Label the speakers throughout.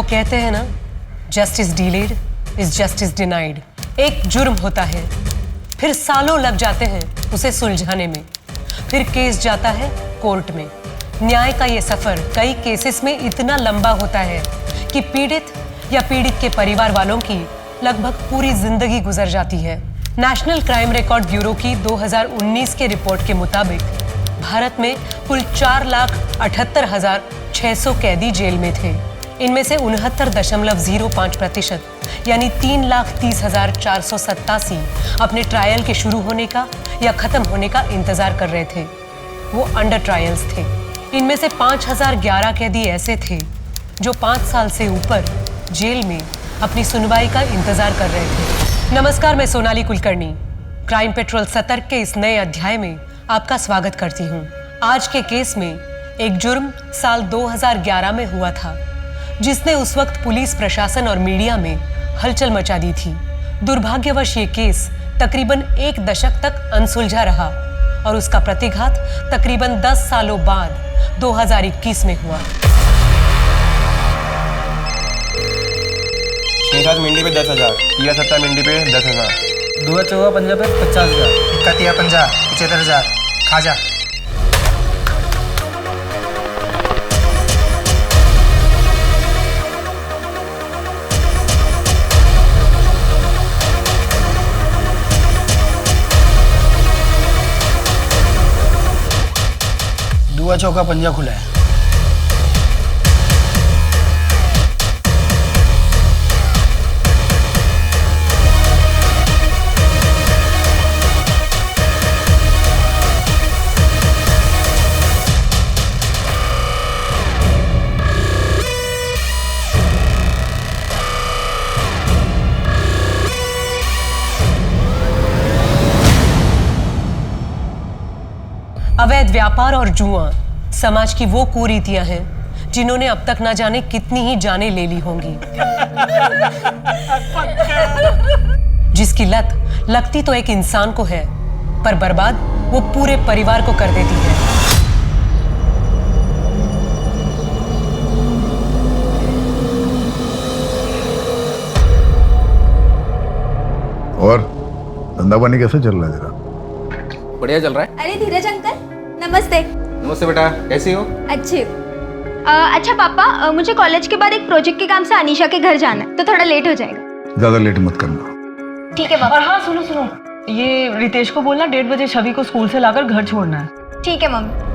Speaker 1: वो कहते हैं ना, justice delayed is justice denied. एक जुर्म होता है, फिर सालों लग जाते हैं उसे सुलझाने में, फिर केस जाता है कोर्ट में। न्याय का ये सफर कई केसेस में इतना लंबा होता है कि पीड़ित या पीड़ित के परिवार वालों की लगभग पूरी जिंदगी गुजर जाती है। नेशनल क्राइम रिकॉर्ड ब्यूरो की 2019 के रिपोर्ट के मुताबिक भारत में कुल 4,78,600 कैदी जेल में थे। इनमें से 69.05% यानी 3,30,487 अपने ट्रायल के शुरू होने का या खत्म होने का इंतजार कर रहे थे। वो अंडर ट्रायल्स थे। इनमें से 5,011 कैदी ऐसे थे जो 5 साल से ऊपर जेल में अपनी सुनवाई का इंतजार कर रहे थे। नमस्कार, मैं सोनाली कुलकर्णी क्राइम पेट्रोल सतर्क के इस नए अध्याय में आपका स्वागत करती हूँ। आज के केस में एक जुर्म साल 2011 में हुआ था जिसने उस वक्त पुलिस प्रशासन और मीडिया में हलचल मचा दी थी। दुर्भाग्यवश ये केस तकरीबन 1 दशक तक अनसुलझा रहा और उसका प्रतिघात तकरीबन 10 सालों बाद 2021 में हुआ।
Speaker 2: शेखात मिंडी पे 10,000, या 70 मिंडी पे 10,000,
Speaker 3: दुआ चौवा पंजा पे 50,000,
Speaker 4: इकतिया 50, 75,000, खाजा।
Speaker 3: दुआ चौका पंजा खुला है।
Speaker 1: अवैध व्यापार और जुआ समाज की वो कुरीतियां हैं जिन्होंने अब तक ना जाने कितनी ही जानें ले ली होंगी। जिसकी लत लगती तो एक इंसान को है, पर बर्बाद वो पूरे परिवार को कर देती है।
Speaker 5: और धंधा पानी कैसे चल रहा है तेरा?
Speaker 2: बढ़िया चल रहा है।
Speaker 6: अरे धीरज अंकल, नमस्ते।
Speaker 2: नमस्ते बेटा, कैसी हो?
Speaker 6: अच्छे। अच्छा पापा, मुझे कॉलेज के बाद एक प्रोजेक्ट के काम से अनीशा के घर जाना है, तो थोड़ा लेट हो जाएगा।
Speaker 5: ज्यादा लेट मत करना।
Speaker 6: ठीक है पापा।
Speaker 7: और हाँ, सुनो सुनो, ये रितेश को बोलना 1:30 बजे छवि को स्कूल से लाकर घर छोड़ना है।
Speaker 6: ठीक है मम्मी।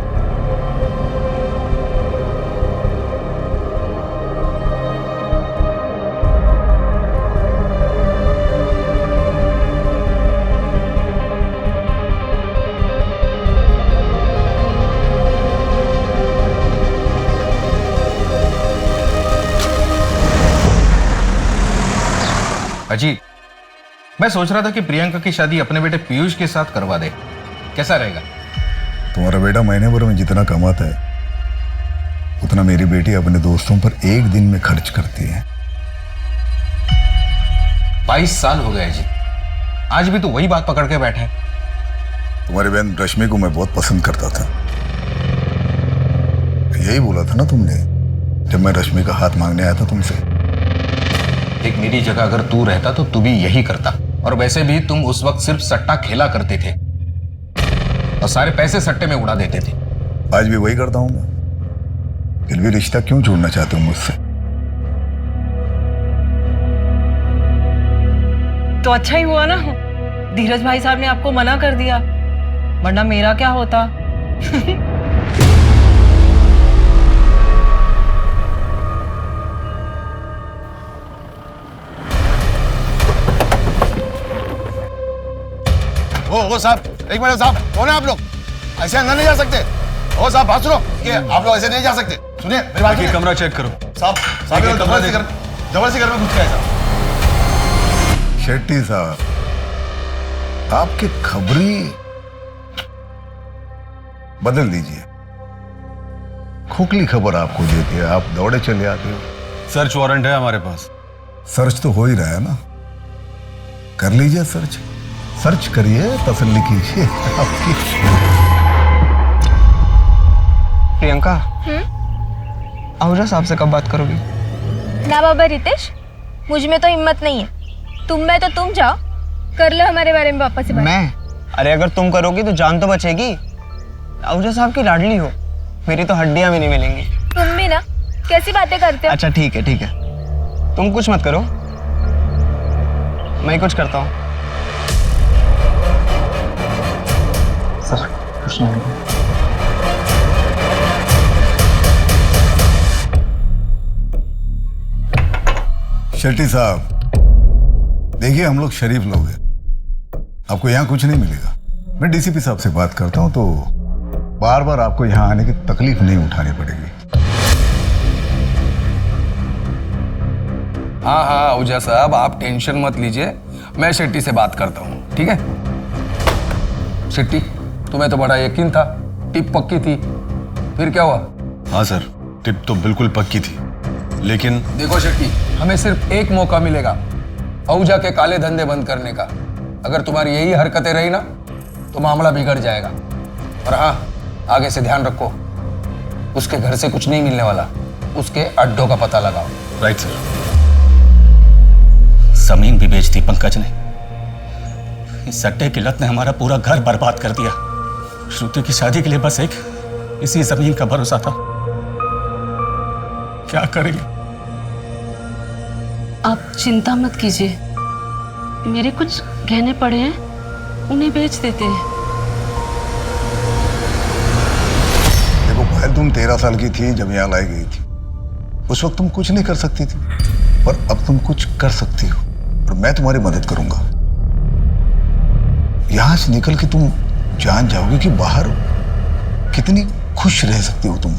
Speaker 8: अजी, मैं सोच रहा था कि प्रियंका की शादी अपने बेटे पीयूष के साथ करवा दे, कैसा रहेगा?
Speaker 5: तुम्हारा बेटा महीने भर में जितना कमाता है उतना मेरी बेटी अपने दोस्तों पर एक दिन में खर्च करती है।
Speaker 8: 22 साल हो गए जी, आज भी तो वही बात पकड़ के बैठा है।
Speaker 5: तुम्हारी बहन रश्मि को मैं बहुत पसंद करता था। यही बोला था ना तुमने जब मैं रश्मि का हाथ मांगने आया था तुमसे।
Speaker 8: एक मेरी जगह अगर तू रहता तो तू भी यही करता। और वैसे भी तुम उस वक्त सिर्फ सट्टा खेला करते थे और सारे पैसे सट्टे में उड़ा देते थे।
Speaker 5: आज भी वही करता हूं मैं। फिर भी रिश्ता क्यों छोड़ना चाहते हो मुझसे?
Speaker 7: तो अच्छा ही हुआ ना, धीरज भाई साहब ने आपको मना कर दिया, वरना मेरा क्या होता।
Speaker 2: ओ साहब, एक मिनट साहब, कौन है आप लोग? ऐसे अंदर नहीं जा सकते। ओ साहब, बात सुनो, कि आप लोग ऐसे नहीं जा सकते। सुनिए मेरी बात।
Speaker 8: कमरा चेक करो
Speaker 2: साहब। जबरदस्ती घर में घुस गए साहब।
Speaker 5: शेट्टी साहब, आपकी खबरी बदल दीजिए। खोखली खबर आपको देती है, आप दौड़े चले आते हो।
Speaker 8: सर्च वारंट है हमारे पास।
Speaker 5: सर्च तो हो ही रहा है ना, कर लीजिए सर्च। सर्च करिए, तसल्ली कीजिए आपकी।
Speaker 3: प्रियंका, आहूजा साहब से कब बात करोगी?
Speaker 6: ना बाबा रितेश, मुझ में तो हिम्मत नहीं है। तुम में तो तुम जाओ, कर लो हमारे बारे में पापा से बात।
Speaker 4: मैं? अरे अगर तुम करोगी तो जान तो बचेगी। आहूजा साहब की लाडली हो, मेरी तो हड्डियां भी नहीं मिलेंगी।
Speaker 6: तुम भी ना, कैसी बातें करते हो।
Speaker 4: अच्छा ठीक है ठीक है, तुम कुछ मत करो, मैं कुछ करता हूँ। सर कुछ नहीं।
Speaker 5: शेट्टी साहब, देखिए हम लोग शरीफ लोग हैं, आपको यहाँ कुछ नहीं मिलेगा। मैं डीसीपी साहब से बात करता हूँ तो बार बार आपको यहाँ आने की तकलीफ नहीं उठानी पड़ेगी।
Speaker 8: हाँ हाँ आहूजा साहब, आप टेंशन मत लीजिए, मैं शेट्टी से बात करता हूँ, ठीक है। शेट्टी, तुम्हें तो बड़ा यकीन था, टिप पक्की थी, फिर क्या हुआ?
Speaker 9: हाँ सर, टिप तो बिल्कुल पक्की थी, लेकिन
Speaker 8: देखो शेट्टी, हमें सिर्फ एक मौका मिलेगा आहूजा के काले धंधे बंद करने का। अगर तुम्हारी यही हरकतें रही ना तो मामला बिगड़ जाएगा। और हाँ, आगे से ध्यान रखो, उसके घर से कुछ नहीं मिलने वाला, उसके अड्डों का पता लगाओ।
Speaker 9: Right sir.
Speaker 10: जमीन भी बेच दी पंकज ने। इस सट्टे की लत ने हमारा पूरा घर बर्बाद कर दिया। श्रुति की शादी के लिए बस एक इसी जमीन का भरोसा था। क्या करेंगे?
Speaker 11: आप चिंता मत कीजिए, मेरे कुछ गहने पड़े हैं, उन्हें बेच देते हैं।
Speaker 5: देखो पहले तुम 13 साल की थी जब यहाँ लाई गई थी, उस वक्त तुम कुछ नहीं कर सकती थी, पर अब तुम कुछ कर सकती हो और मैं तुम्हारी मदद करूंगा। यहां से निकल के तुम जान जाओगे कि बाहर कितनी खुश रह सकती हो तुम।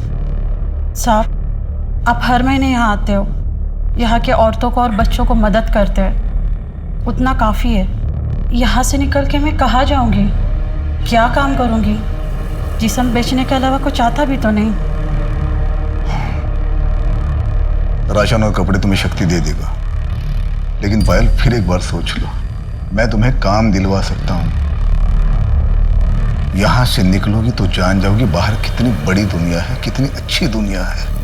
Speaker 11: साहब, आप हर महीने यहाँ आते हो, यहाँ के औरतों को और बच्चों को मदद करते हैं, उतना काफ़ी है। यहाँ से निकल के मैं कहाँ जाऊँगी, क्या काम करूँगी? जिस्म बेचने के अलावा कुछ आता भी तो नहीं।
Speaker 5: राशन और कपड़े तुम्हें शक्ति दे देगा, लेकिन पायल फिर एक बार सोच लो, मैं तुम्हें काम दिलवा सकता हूँ। यहां से निकलोगी तो जान जाओगी बाहर कितनी बड़ी दुनिया है, कितनी अच्छी दुनिया है।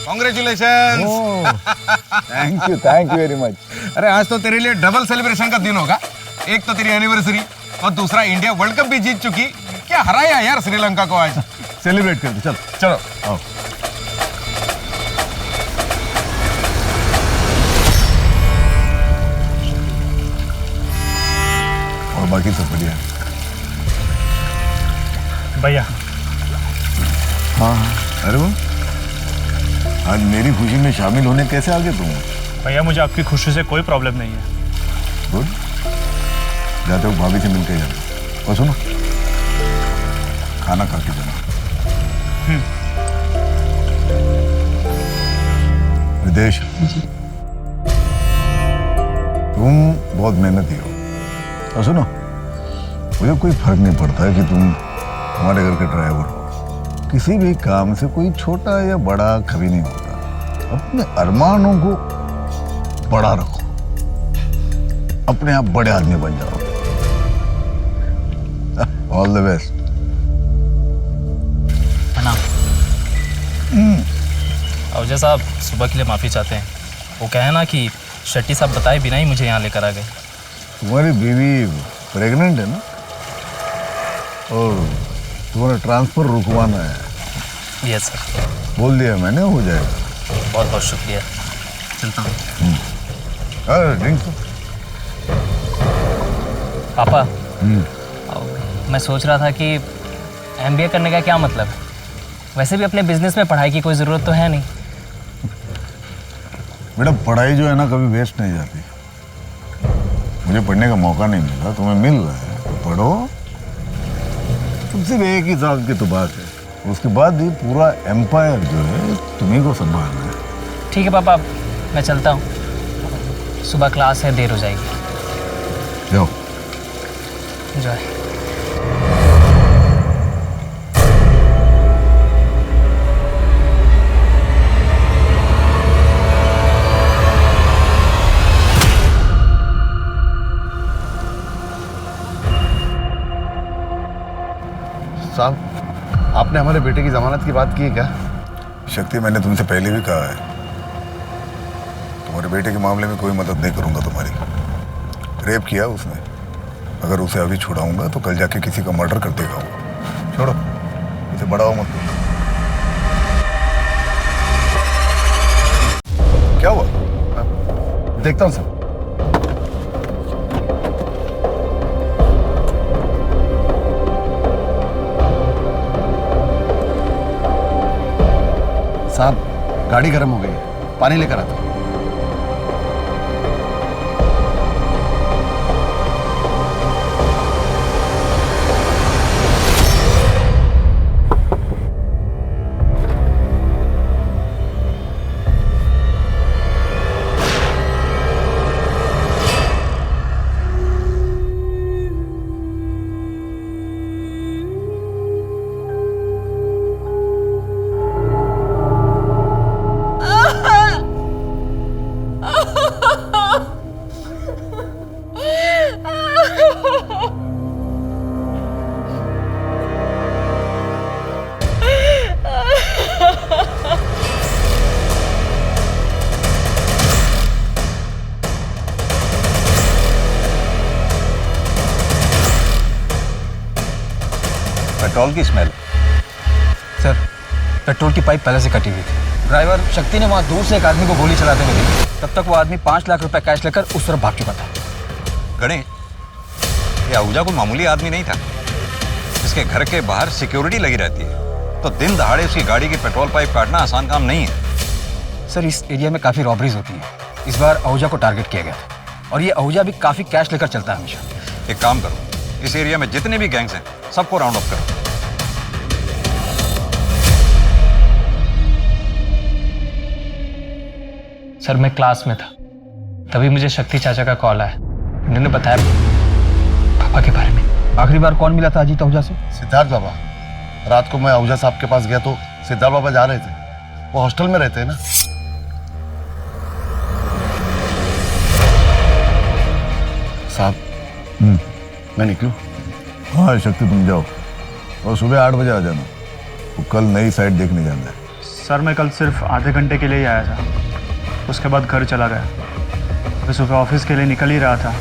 Speaker 2: Congratulation.
Speaker 5: Thank you very much.
Speaker 2: अरे आज तो तेरे लिए डबल सेलिब्रेशन का दिन होगा, एक तो तेरी एनिवर्सरी और दूसरा इंडिया वर्ल्ड कप भी जीत चुकी। क्या हराया यार श्रीलंका को आज।
Speaker 5: सेलिब्रेट करते चलो
Speaker 2: चलो
Speaker 5: आओ। और बाकी सब बढ़िया?
Speaker 10: भैया।
Speaker 5: हाँ अरे वो आज मेरी खुशी में शामिल होने कैसे आ गए तुम?
Speaker 10: भैया मुझे आपकी खुशी से कोई प्रॉब्लम नहीं है।
Speaker 5: गुड, जाते हो भाभी से मिलके जाना। और सुनो, खाना खा के जाना। विदेश, तुम बहुत मेहनती हो। और सुनो, मुझे कोई फर्क नहीं पड़ता है कि तुम हमारे घर के ड्राइवर हो। किसी भी काम से कोई छोटा या बड़ा कभी नहीं होता। अपने अरमानों को बड़ा रखो, अपने आप बड़े आदमी बन जाओ। All the best.
Speaker 10: आहूजा साहब सुबह के लिए माफ़ी चाहते हैं। वो कहे ना कि शेट्टी साहब बताए बिना ही मुझे यहाँ लेकर आ गए।
Speaker 5: तुम्हारी बीवी प्रेग्नेंट है ना, और तुम्हारा ट्रांसफर रुकवाना है।
Speaker 10: Yes sir.
Speaker 5: बोल दिया मैंने, हो जाएगा।
Speaker 10: बहुत बहुत शुक्रिया, चलता हूँ।
Speaker 5: अरे ड्रिंक तो।
Speaker 10: पापा, मैं सोच रहा था कि MBA करने का क्या मतलब है? वैसे भी अपने बिजनेस में पढ़ाई की कोई ज़रूरत तो है नहीं।
Speaker 5: बेटा पढ़ाई जो है ना कभी वेस्ट नहीं जाती। मुझे पढ़ने का मौका नहीं मिला, तुम्हें मिल रहा है तो पढ़ो। तुम सिर्फ एक ही साल की तो बात है, उसके बाद ये पूरा एम्पायर जो है तुम्ही को संभालना है।
Speaker 3: ठीक है पापा, मैं चलता हूँ, सुबह क्लास है, देर हो जाएगी।
Speaker 5: जाओ।
Speaker 3: एंजॉय।
Speaker 2: साहब, आपने हमारे बेटे की जमानत की बात की है क्या?
Speaker 5: शक्ति, मैंने तुमसे पहले भी कहा है, तुम्हारे बेटे के मामले में कोई मदद नहीं करूंगा तुम्हारी। रेप किया उसने, अगर उसे अभी छुड़ाऊंगा तो कल जाके किसी का मर्डर कर देगा वो। छोड़ो, इसे बढ़ाओ मत। क्या हुआ?
Speaker 2: देखता हूँ सर। साहब, गाड़ी गर्म हो गई है, पानी लेकर आता हूं।
Speaker 9: पेट्रोल की स्मेल।
Speaker 8: सर, पेट्रोल की पाइप पहले से कटी हुई थी। ड्राइवर शक्ति ने वहां दूर से एक आदमी को गोली चलाते हुए देखी। तब तक वो आदमी 5 लाख रुपए कैश लेकर उस तरफ भाग चुका था।
Speaker 9: गणेश, ये आहूजा कोई मामूली आदमी नहीं था। इसके घर के बाहर सिक्योरिटी लगी रहती है, तो दिन दहाड़े उसकी गाड़ी की पेट्रोल पाइप काटना आसान काम नहीं है।
Speaker 8: सर, इस एरिया में काफी रॉबरीज होती हैं। इस बार आहूजा को टारगेट किया गया था और ये आहूजा भी काफी कैश लेकर चलता है हमेशा।
Speaker 9: एक काम करो, इस एरिया में जितने भी गैंग्स हैं सबको राउंड अप करो।
Speaker 3: सर, मैं क्लास में था, तभी मुझे शक्ति चाचा का कॉल आया। उन्होंने बताया पापा के बारे में।
Speaker 8: आखिरी बार कौन मिला था अजीत आहूजा से?
Speaker 2: सिद्धार्थ बाबा। रात को मैं आहूजा साहब के पास गया तो सिद्धार्थ बाबा जा रहे थे। वो हॉस्टल में रहते हैं ना। साहब, मैं निकलूं?
Speaker 5: हाँ शक्ति, तुम जाओ और सुबह 8 बजे आ जाना। तो कल नई साइट देखने जाना है।
Speaker 12: सर, मैं कल सिर्फ आधे घंटे के लिए ही आया था, उसके बाद घर चला गया। मैं सुबह ऑफिस के लिए निकल ही रहा था,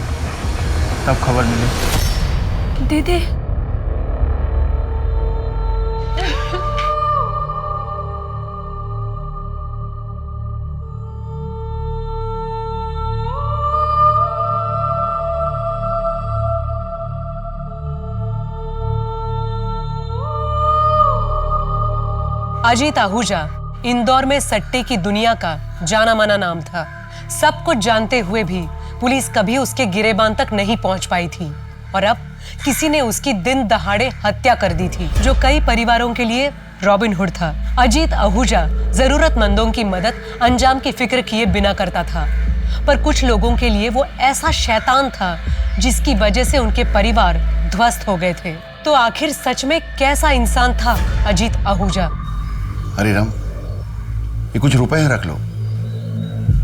Speaker 12: तब खबर मिली।
Speaker 11: दीदी,
Speaker 1: अजीत आहूजा इंदौर में सट्टे की दुनिया का जाना माना नाम था। सब कुछ जानते हुए भी पुलिस कभी उसके गिरेबान तक नहीं पहुंच पाई थी और अब किसी ने उसकी दिन दहाड़े हत्या कर दी थी, जो कई परिवारों के लिए रॉबिन हुड था। अजीत आहूजा जरूरतमंदों की मदद अंजाम की फिक्र किए बिना करता था, पर कुछ लोगों के लिए वो ऐसा शैतान था जिसकी वजह से उनके परिवार ध्वस्त हो गए थे। तो आखिर सच में कैसा इंसान था अजीत आहूजा?
Speaker 2: अरे राम, ये कुछ रुपए हैं, रख लो।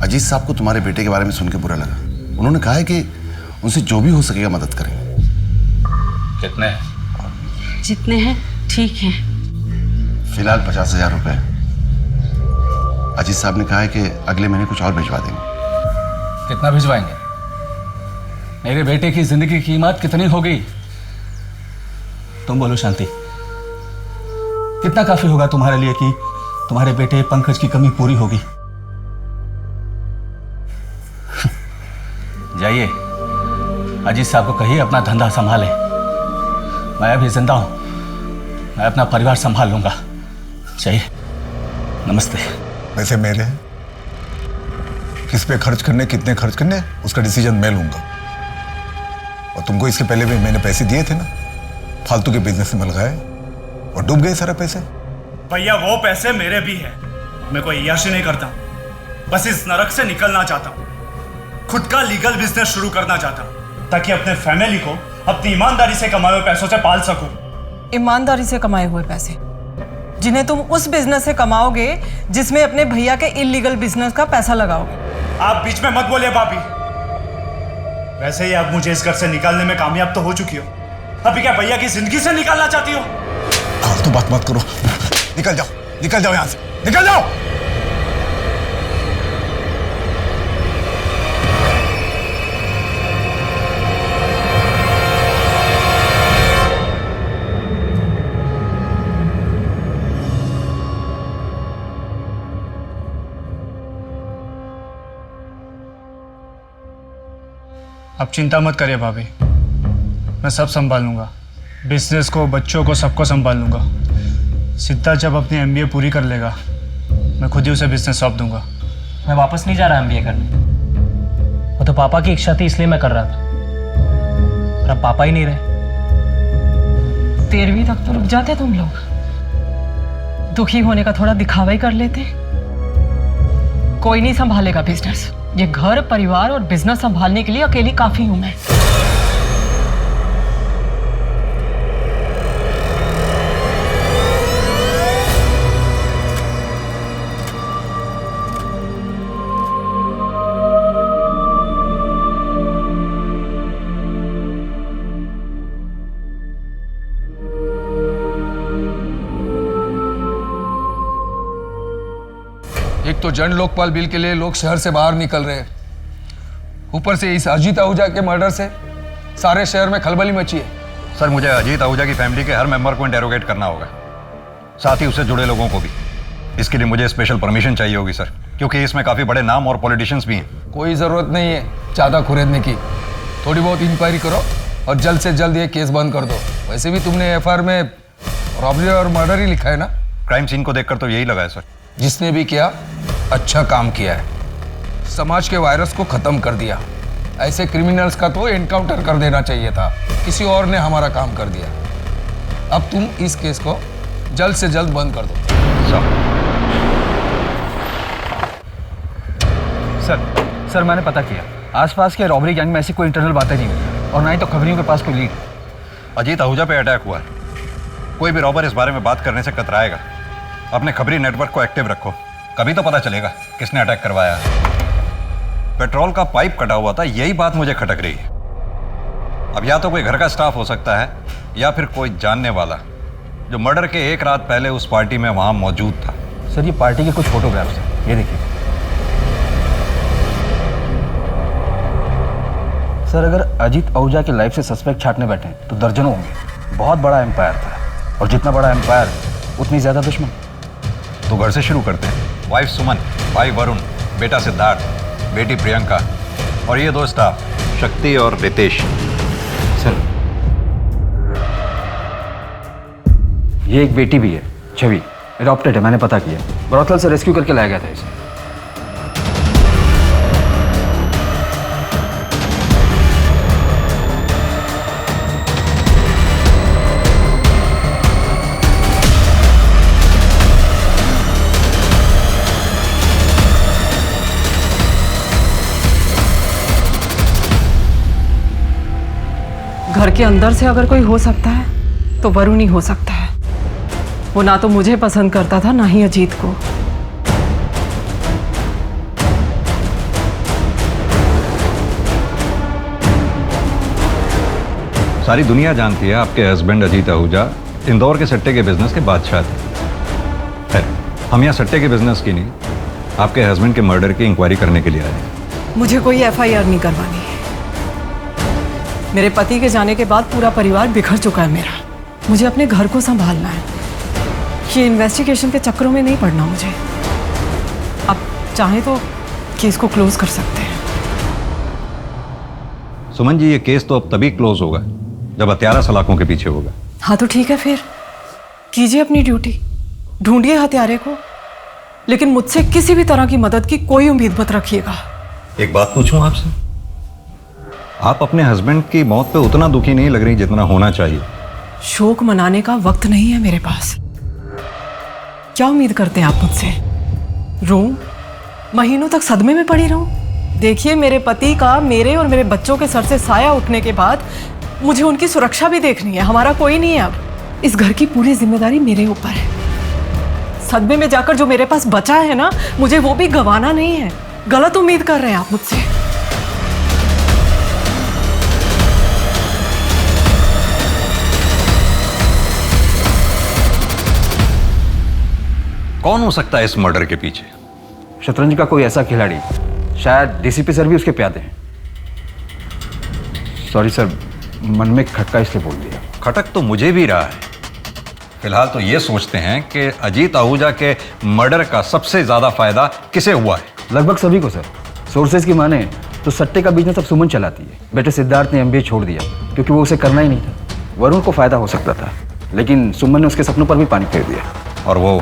Speaker 2: अजीत साहब को तुम्हारे बेटे के बारे में सुन के बुरा लगा। उन्होंने कहा है कि उनसे जो भी हो सकेगा मदद करेंगे।
Speaker 10: कितने?
Speaker 11: जितने हैं ठीक हैं।
Speaker 2: फिलहाल 50,000 रुपए। अजीत साहब ने कहा है कि अगले महीने कुछ और भिजवा देंगे।
Speaker 10: कितना भिजवाएंगे? मेरे बेटे की जिंदगी की कीमत कितनी होगी? तुम बोलो शांति, कितना काफी होगा तुम्हारे लिए कि तुम्हारे बेटे पंकज की कमी पूरी होगी? जाइए, अजीत साहब को कहिए अपना धंधा संभाले। मैं अभी जिंदा हूं, मैं अपना परिवार संभाल लूंगा। चाहिए। नमस्ते।
Speaker 5: पैसे मेरे हैं, किस पे खर्च करने, कितने खर्च करने, उसका डिसीजन मैं लूंगा। और तुमको इसके पहले भी मैंने पैसे दिए थे ना, फालतू के बिजनेस में लगाए और डूब गए सारे पैसे।
Speaker 12: भैया वो पैसे मेरे भी हैं। मैं कोई अय्याशी नहीं करता, बस इस नरक से निकलना चाहता हूँ। खुद का लीगल बिजनेस शुरू करना चाहता हूँ ताकि अपने फैमिली को अपनी ईमानदारी से कमाए हुए पैसों से पाल सकूं।
Speaker 7: ईमानदारी से कमाए हुए पैसे जिन्हें तुम उस बिजनेस से कमाओगे जिसमें अपने भैया के इलीगल बिजनेस का पैसा लगाओगे।
Speaker 12: आप बीच में मत बोलिए भाभी। वैसे ही आप मुझे इस घर से निकालने में कामयाब तो हो चुकी हो, अभी क्या भैया की जिंदगी से निकालना चाहती हो?
Speaker 2: फालतू बात मत करो, निकल जाओ यहां से, निकल जाओ।
Speaker 12: आप चिंता मत करिए भाभी, मैं सब संभाल लूंगा। बिजनेस को, बच्चों को, सबको संभाल लूंगा। सिद्धार्थ जब अपनी एमबीए पूरी कर लेगा, मैं खुद ही उसे बिजनेस सौंप दूंगा।
Speaker 3: मैं वापस नहीं जा रहा एमबीए करने। वो तो पापा की इच्छा थी इसलिए मैं कर रहा था, पर अब पापा ही नहीं रहे।
Speaker 7: 13वीं तक तो रुक जाते तुम लोग, दुखी होने का थोड़ा दिखावा ही कर लेते। कोई नहीं संभालेगा बिजनेस। ये घर, परिवार और बिजनेस संभालने के लिए अकेली काफी हूं मैं।
Speaker 8: एक तो जन लोकपाल बिल के लिए लोग शहर से बाहर निकल रहे हैं, ऊपर से इस अजीत आहूजा के मर्डर से सारे शहर में खलबली मची है।
Speaker 9: सर, मुझे अजीत आहूजा की फैमिली के हर मेंबर को इंटेरोगेट करना होगा, साथ ही उससे जुड़े लोगों को भी। इसके लिए मुझे स्पेशल परमिशन चाहिए होगी सर, क्योंकि इसमें काफ़ी बड़े नाम और पॉलिटिशियंस भी हैं।
Speaker 8: कोई ज़रूरत नहीं है ज़्यादा खुरेदने की, थोड़ी बहुत इंक्वायरी करो और जल्द से जल्द ये केस बंद कर दो। वैसे भी तुमने एफआईआर में रॉबरी और मर्डर ही लिखा है ना?
Speaker 9: क्राइम सीन को देखकर तो यही लगा है सर।
Speaker 8: जिसने भी किया अच्छा काम किया है, समाज के वायरस को खत्म कर दिया। ऐसे क्रिमिनल्स का तो एनकाउंटर कर देना चाहिए था, किसी और ने हमारा काम कर दिया। अब तुम इस केस को जल्द से जल्द बंद कर दो।
Speaker 10: सर मैंने पता किया, आसपास के रॉबरी गैंग में ऐसी कोई इंटरनल बातें नहीं हुई और ना ही तो खबरियों के पास कोई लीड।
Speaker 9: अजीत आहूजा पे अटैक हुआ है, कोई भी रॉबर इस बारे में बात करने से कतराएगा। अपने खबरी नेटवर्क को एक्टिव रखो, कभी तो पता चलेगा किसने अटैक करवाया है। पेट्रोल का पाइप कटा हुआ था, यही बात मुझे खटक रही है। अब या तो कोई घर का स्टाफ हो सकता है या फिर कोई जानने वाला जो मर्डर के एक रात पहले उस पार्टी में वहां मौजूद था।
Speaker 10: सर, ये पार्टी के कुछ फोटोग्राफ्स हैं, ये देखिए। सर, अगर अजीत आहूजा की लाइफ से सस्पेक्ट छांटने बैठे तो दर्जनों होंगे। बहुत बड़ा एम्पायर था, और जितना बड़ा एम्पायर उतनी ज्यादा दुश्मन।
Speaker 9: तो घर से शुरू करते हैं। वाइफ सुमन, भाई वरुण, बेटा सिद्धार्थ, बेटी प्रियंका और ये दो स्टाफ शक्ति और रितेश।
Speaker 10: सर, ये एक बेटी भी है, छवि, एडॉप्टेड है, मैंने पता किया। ब्रॉथल से रेस्क्यू करके लाया गया था इसे।
Speaker 7: घर के अंदर से अगर कोई हो सकता है तो वरुण ही हो सकता है। वो ना तो मुझे पसंद करता था, ना ही अजीत को।
Speaker 9: सारी दुनिया जानती है आपके हस्बैंड अजीत आहूजा इंदौर के सट्टे के बिजनेस के बादशाह थे। खैर, हम यहाँ सट्टे के बिजनेस की नहीं, आपके हस्बैंड के मर्डर की इंक्वायरी करने के लिए आए हैं।
Speaker 7: मुझे कोई एफआईआर नहीं करवानी। मेरे पति के जाने के बाद पूरा परिवार बिखर चुका है मेरा। मुझे अपने घर को संभालना है, ये इन्वेस्टिगेशन के चक्करों में नहीं पड़ना मुझे। अब चाहे तो केस को क्लोज कर सकते हैं।
Speaker 9: सुमन जी, ये केस तो अब तभी क्लोज होगा जब हत्यारा सलाखों के पीछे होगा।
Speaker 7: हाँ तो ठीक है, फिर कीजिए अपनी ड्यूटी, ढूंढिए हत्यारे को, लेकिन मुझसे किसी भी तरह की मदद की कोई उम्मीद मत रखिएगा।
Speaker 9: एक बात पूछूं आपसे, आप अपने हस्बैंड की मौत पे उतना दुखी नहीं लग रही जितना होना चाहिए।
Speaker 7: शोक मनाने का वक्त नहीं है मेरे पास। क्या उम्मीद करते हैं आप मुझसे? रोऊं? महीनों तक सदमे में पड़ी रहूं? देखिए, मेरे पति का मेरे और मेरे बच्चों के सर से साया उठने के बाद मुझे उनकी सुरक्षा भी देखनी है। हमारा कोई नहीं है अब। इस घर की पूरी जिम्मेदारी मेरे ऊपर है। सदमे में जाकर जो मेरे पास बचा है ना, मुझे वो भी गंवाना नहीं है। गलत उम्मीद कर रहे हैं आप मुझसे।
Speaker 9: कौन हो सकता है इस मर्डर के पीछे?
Speaker 13: शतरंज का कोई ऐसा खिलाड़ी, शायद डीसीपी सर भी उसके प्यादे हैं। सॉरी सर, मन में खटका इसलिए बोल दिया।
Speaker 9: खटक तो मुझे भी रहा है। फिलहाल तो ये सोचते हैं कि अजीत आहूजा के मर्डर का सबसे ज्यादा फायदा किसे हुआ है?
Speaker 13: लगभग सभी को सर। सोर्सेज की माने तो सट्टे का बिजनेस अब सुमन चलाती है। बेटे सिद्धार्थ ने एमबीए छोड़ दिया क्योंकि वो उसे करना ही नहीं था। वरुण को फायदा हो सकता था, लेकिन सुमन ने उसके सपनों पर भी पानी फेर दिया।
Speaker 9: और वो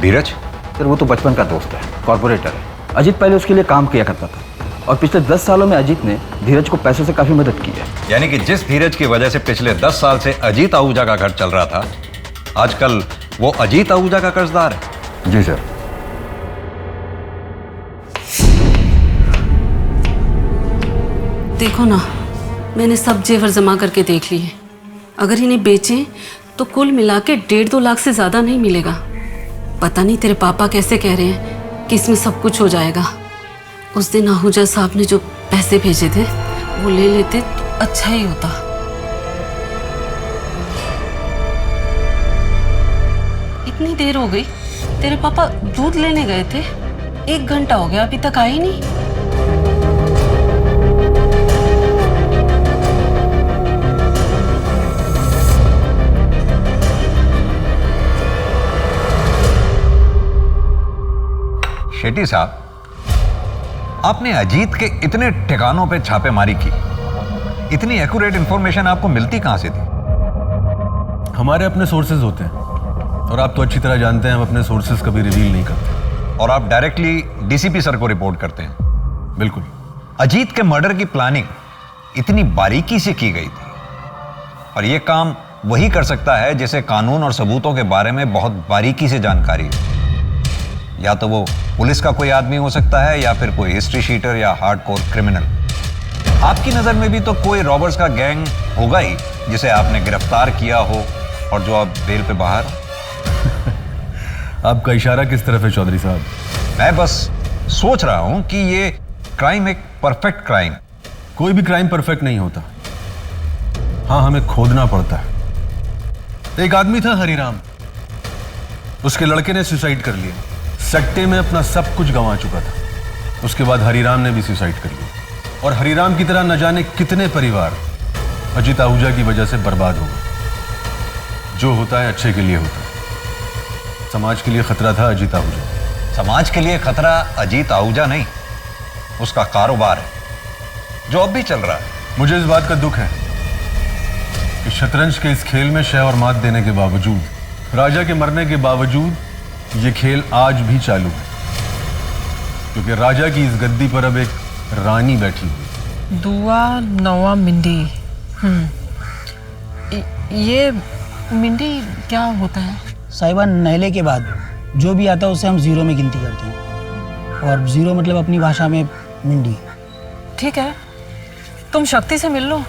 Speaker 9: धीरज?
Speaker 13: सर वो तो बचपन का दोस्त है, कॉर्पोरेटर है। अजीत पहले उसके लिए काम किया करता था और पिछले 10 सालों में अजीत ने धीरज को पैसों से काफी मदद की है।
Speaker 9: यानी कि जिस धीरज की वजह से पिछले 10 साल से अजीत आहूजा का घर चल रहा था, आजकल वो अजीत आहूजा का कर्जदार है।
Speaker 13: जी सर।
Speaker 11: देखो ना, मैंने सब जेवर जमा करके देख लिए। अगर इन्हें बेचें तो कुल मिला के 1.5-2 लाख से ज्यादा नहीं मिलेगा। पता नहीं तेरे पापा कैसे कह रहे हैं कि इसमें सब कुछ हो जाएगा। उस दिन आहूजा साहब ने जो पैसे भेजे थे वो ले लेते तो अच्छा ही होता। इतनी देर हो गई, तेरे पापा दूध लेने गए थे। 1 घंटा हो गया, अभी तक आए ही नहीं।
Speaker 9: शेट्टी साहब, आपने अजीत के इतने ठिकानों पे छापेमारी की, इतनी एक्यूरेट इंफॉर्मेशन आपको मिलती कहां से थी?
Speaker 14: हमारे अपने सोर्सेज होते हैं और आप तो अच्छी तरह जानते हैं हम अपने सोर्सेज कभी रिवील नहीं करते।
Speaker 9: और आप डायरेक्टली डीसीपी सर को रिपोर्ट करते हैं?
Speaker 14: बिल्कुल।
Speaker 9: अजीत के मर्डर की प्लानिंग इतनी बारीकी से की गई थी, और यह काम वही कर सकता है जिसे कानून और सबूतों के बारे में बहुत बारीकी से जानकारी है। या तो वो पुलिस का कोई आदमी हो सकता है, या फिर कोई हिस्ट्री शीटर या हार्डकोर क्रिमिनल। आपकी नजर में भी तो कोई रॉबर्स का गैंग होगा ही जिसे आपने गिरफ्तार किया हो और जो अब बेल पे बाहर हो।
Speaker 14: आपका इशारा किस तरफ है चौधरी साहब?
Speaker 9: मैं बस सोच रहा हूं कि ये क्राइम एक परफेक्ट क्राइम।
Speaker 14: कोई भी क्राइम परफेक्ट नहीं होता। हाँ, हमें खोदना पड़ता है। एक आदमी था हरिराम, उसके लड़के ने सुसाइड कर लिया। सट्टे में अपना सब कुछ गंवा चुका था। उसके बाद हरिराम ने भी सुसाइड कर लिया, और हरिराम की तरह न जाने कितने परिवार अजीत आहूजा की वजह से बर्बाद हो गए। जो होता है अच्छे के लिए होता है। समाज के लिए खतरा था अजीत आहूजा।
Speaker 9: समाज के लिए खतरा अजीत आहूजा नहीं, उसका कारोबार है जो अब भी चल रहा है।
Speaker 14: मुझे इस बात का दुख है कि शतरंज के इस खेल में शह और मात देने के बावजूद, राजा के मरने के बावजूद, ये खेल आज भी चालू है, क्योंकि राजा की इस गद्दी पर अब एक रानी बैठी हुई।
Speaker 7: दुआ नवा मिंडी। ये मिंडी क्या होता है?
Speaker 15: साहिबा, नहले के बाद जो भी आता है उसे हम 0 में गिनती करते हैं, और 0 मतलब अपनी भाषा में मिंडी।
Speaker 7: ठीक है, तुम शक्ति से मिल लो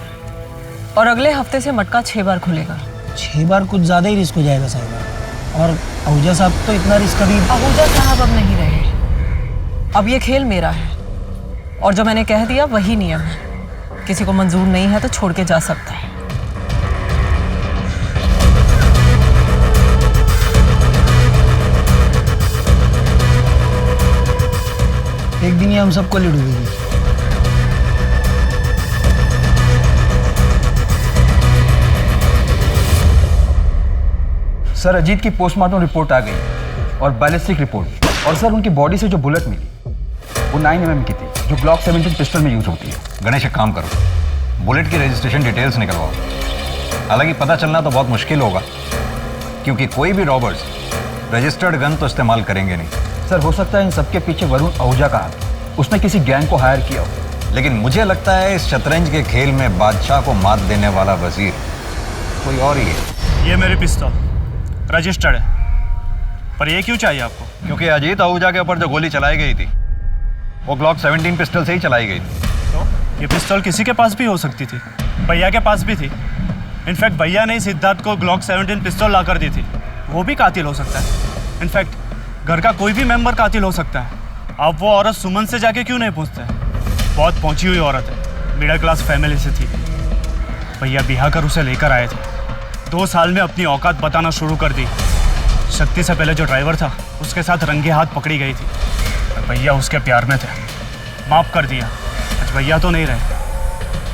Speaker 7: और अगले हफ्ते से मटका 6 बार खुलेगा।
Speaker 15: 6 बार कुछ ज़्यादा ही रिस्क हो जाएगा साहिबा। और आहूजा साहब तो इतना रिस्क अभी।
Speaker 7: आहूजा साहब अब नहीं रहे। अब ये खेल मेरा है, और जो मैंने कह दिया वही नियम है। किसी को मंजूर नहीं है तो छोड़ के जा सकता है।
Speaker 15: एक दिन ये हम सबको ले डूबेगी।
Speaker 13: सर, अजीत की पोस्टमार्टम रिपोर्ट आ गई और बैलिस्टिक रिपोर्ट। और सर, उनकी बॉडी से जो बुलेट मिली वो 9 mm की थी, जो ग्लॉक 17 पिस्टल में यूज होती है।
Speaker 9: गणेश, एक काम करो, बुलेट की रजिस्ट्रेशन डिटेल्स निकलवाओ। हालांकि पता चलना तो बहुत मुश्किल होगा, क्योंकि कोई भी रॉबर्स रजिस्टर्ड गन तो इस्तेमाल करेंगे नहीं।
Speaker 13: सर, हो सकता है इन सबके पीछे वरुण आहूजा का हाथ, उसने किसी गैंग को हायर किया हो।
Speaker 9: लेकिन मुझे लगता है इस शतरंज के खेल में बादशाह को मात देने वाला वजीर कोई और ही है।
Speaker 12: ये मेरी पिस्तौल रजिस्टर्ड है। पर ये क्यों चाहिए आपको?
Speaker 9: क्योंकि अजीत आहूजा के ऊपर जो गोली चलाई गई थी वो ग्लॉक 17 पिस्टल से ही चलाई गई थी।
Speaker 12: तो ये पिस्टल किसी के पास भी हो सकती थी, भैया के पास भी थी। इनफैक्ट भैया ने सिद्धार्थ को ग्लॉक 17 पिस्टल ला कर दी थी। वो भी कातिल हो सकता है। इनफैक्ट घर का कोई भी मेंबर कातिल हो सकता है। अब वो औरत सुमन से जाके क्यों नहीं पूछते? बहुत पहुंची हुई औरत है, मिडिल क्लास फैमिली से थी। भैया बिहा कर उसे लेकर आए थे। 2 साल में अपनी औकात बताना शुरू कर दी। शक्ति से पहले जो ड्राइवर था उसके साथ रंगे हाथ पकड़ी गई थी। भैया उसके प्यार में थे, माफ कर दिया। आज भैया तो नहीं रहे,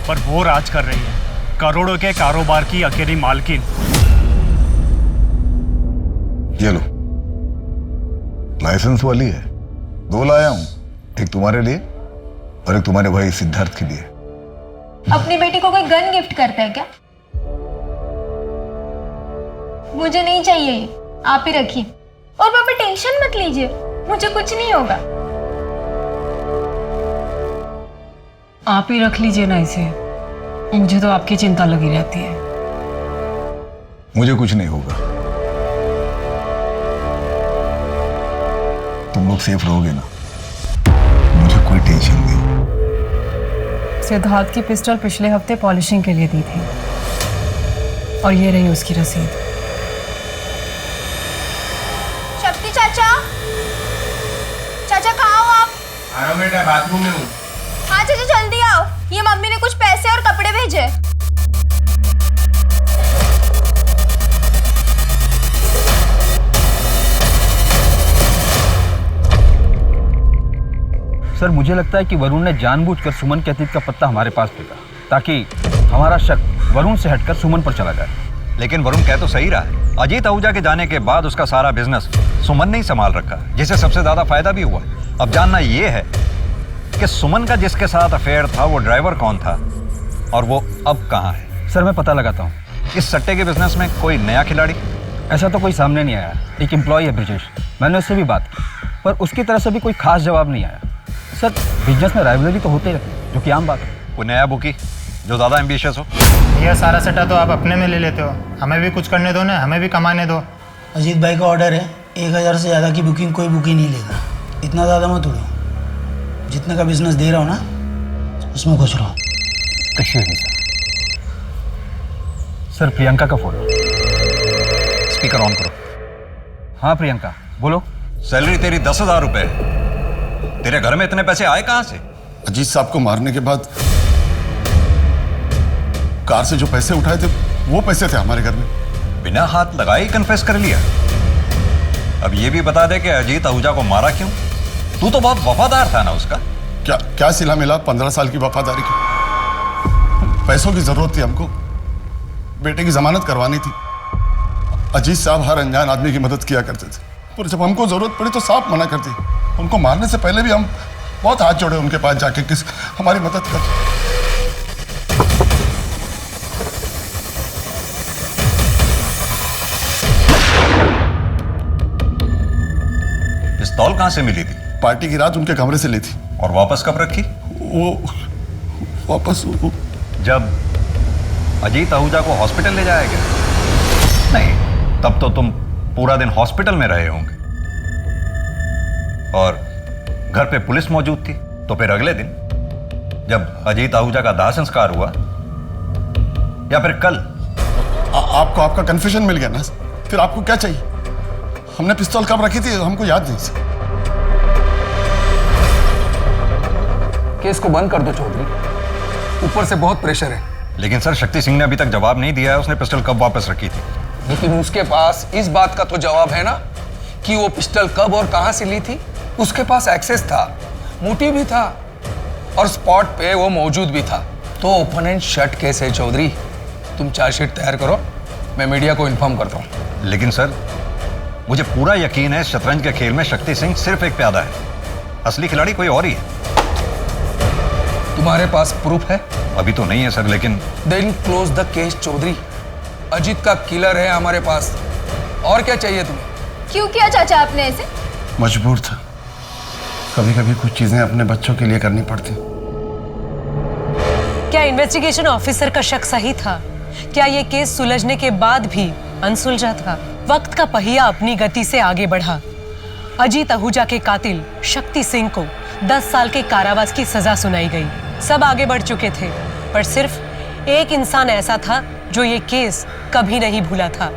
Speaker 12: पर वो राज कर रही है, करोड़ों के कारोबार की अकेली मालकिन।
Speaker 5: ये लो, लाइसेंस वाली है। 2 लाया हूं, एक तुम्हारे लिए और एक तुम्हारे भाई सिद्धार्थ के लिए।
Speaker 6: अपनी बेटी को कोई गन गिफ्ट करता है क्या? मुझे नहीं चाहिए ये, आप ही रखिए। और पापा टेंशन मत लीजिए, मुझे कुछ नहीं होगा।
Speaker 7: आप ही रख लीजिए ना इसे, मुझे तो आपकी चिंता लगी रहती है।
Speaker 5: मुझे कुछ नहीं होगा, तुम लोग सेफ रहोगे ना, मुझे कोई टेंशन नहीं।
Speaker 7: सिद्धार्थ की पिस्टल पिछले हफ्ते पॉलिशिंग के लिए दी थी और ये रही उसकी रसीद।
Speaker 6: शक्ति चाचा, चाचा कहाँ हो आप?
Speaker 8: आ रहा हूँ बेटा, बाथरूम में हूँ।
Speaker 6: हाँ चाचा जल्दी आओ, ये मम्मी ने कुछ पैसे और कपड़े भेजे।
Speaker 13: सर मुझे लगता है कि वरुण ने जानबूझकर सुमन के अतीत का पत्ता हमारे पास फेंका ताकि हमारा शक वरुण से हटकर सुमन पर चला जाए।
Speaker 9: लेकिन वरुण कह तो सही रहा है, अजीत आहूजा के जाने के बाद उसका सारा बिजनेस सुमन ने ही संभाल रखा, जिससे सबसे ज्यादा फायदा भी हुआ। अब जानना यह है कि सुमन का जिसके साथ अफेयर था वो ड्राइवर कौन था और वो अब कहाँ है।
Speaker 13: सर मैं पता लगाता हूँ।
Speaker 9: इस सट्टे के बिजनेस में कोई नया खिलाड़ी?
Speaker 13: ऐसा तो कोई सामने नहीं आया। एक एम्प्लॉय है ब्रिजेश, मैंने उससे भी बात की पर उसकी तरफ से भी कोई खास जवाब नहीं आया। सर बिजनेस में राइवलरी तो होते रहती है, जो कि आम बात है।
Speaker 9: कोई नया बुकी जो ज़्यादा एम्बिशियस हो?
Speaker 16: यह सारा सट्टा तो आप अपने में ले लेते हो, हमें भी कुछ करने दो ना, हमें भी कमाने दो।
Speaker 15: अजीत भाई का ऑर्डर है, 1000 से ज़्यादा की बुकिंग कोई बुकिंग नहीं लेगा। इतना ज़्यादा मत उड़ो, जितने का बिजनेस दे रहा हूँ ना उसमें खुश रहो।
Speaker 13: एक्सक्यूज मी सर, प्रियंका का फोन।
Speaker 9: स्पीकर ऑन करो।
Speaker 13: हाँ प्रियंका बोलो।
Speaker 9: सैलरी तेरी 10,000 रुपए, तेरे घर में इतने पैसे आए कहाँ से?
Speaker 2: अजीत साहब को मारने के बाद कार से जो पैसे उठाए थे वो पैसे थे हमारे घर में।
Speaker 9: बिना हाथ लगाए कन्फेस कर लिया। अब ये भी बता दे कि अजीत आहूजा को मारा क्यों? तू तो बहुत वफादार था ना उसका।
Speaker 2: क्या सिला मिला 15 साल की वफादारी की? पैसों की जरूरत थी हमको, बेटे की जमानत करवानी थी। अजीत साहब हर अनजान आदमी की मदद किया करते थे, पर जब हमको जरूरत पड़ी तो साफ मना कर दी। उनको मारने से पहले भी हम बहुत हाथ जोड़े उनके पास जाके, किस हमारी मदद कर।
Speaker 9: पिस्तौल कहां से मिली थी?
Speaker 2: पार्टी की रात उनके कमरे से ली थी।
Speaker 9: और वापस कब रखी?
Speaker 2: वो वापस
Speaker 9: जब अजीत आहूजा को हॉस्पिटल ले जाया गया? नहीं, तब तो तुम पूरा दिन हॉस्पिटल में रहे होंगे और घर पे पुलिस मौजूद थी। तो फिर अगले दिन जब अजीत आहूजा का दाह संस्कार हुआ या फिर कल?
Speaker 2: आपको आपका कन्फ्यूजन मिल गया ना? फिर आपको क्या चाहिए? हमने पिस्तौल कब रखी थी हमको याद नहीं।
Speaker 8: केस को बंद कर दो चौधरी, ऊपर से बहुत प्रेशर है।
Speaker 9: लेकिन सर शक्ति सिंह ने अभी तक जवाब नहीं दिया है उसने पिस्टल कब वापस रखी थी।
Speaker 8: लेकिन उसके पास इस बात का तो जवाब है ना कि वो पिस्टल कब और कहां से ली थी। उसके पास एक्सेस था, मोटिव भी था और स्पॉट पे वो मौजूद भी था। तो ओपन एंड शट केस है चौधरी। तुम चार्जशीट तैयार करो, मैं मीडिया को इन्फॉर्म करता हूँ।
Speaker 9: लेकिन सर मुझे पूरा यकीन है शतरंज के खेल में शक्ति सिंह सिर्फ एक प्यादा है, असली खिलाड़ी कोई और ही है।
Speaker 8: तुम्हारे पास प्रूफ है?
Speaker 9: अभी तो नहीं है सर, लेकिन
Speaker 8: then close the case Chaudhary. Ajit का किलर है हमारे पास, और क्या चाहिए तुम्हें?
Speaker 6: क्यों किया चाचा आपने ऐसे?
Speaker 2: मजबूर था, कभी कभी कुछ चीजें अपने बच्चों के लिए करनी पड़ती।
Speaker 1: क्या इन्वेस्टिगेशन ऑफिसर का शक सही था? क्या ये केस सुलझने के बाद भी अनसुलझा था? वक्त का पहिया अपनी गति से आगे बढ़ा। अजीत आहूजा के कातिल शक्ति सिंह को 10 साल के कारावास की सजा सुनाई गई। सब आगे बढ़ चुके थे, पर सिर्फ एक इंसान ऐसा था जो ये केस कभी नहीं भूला था।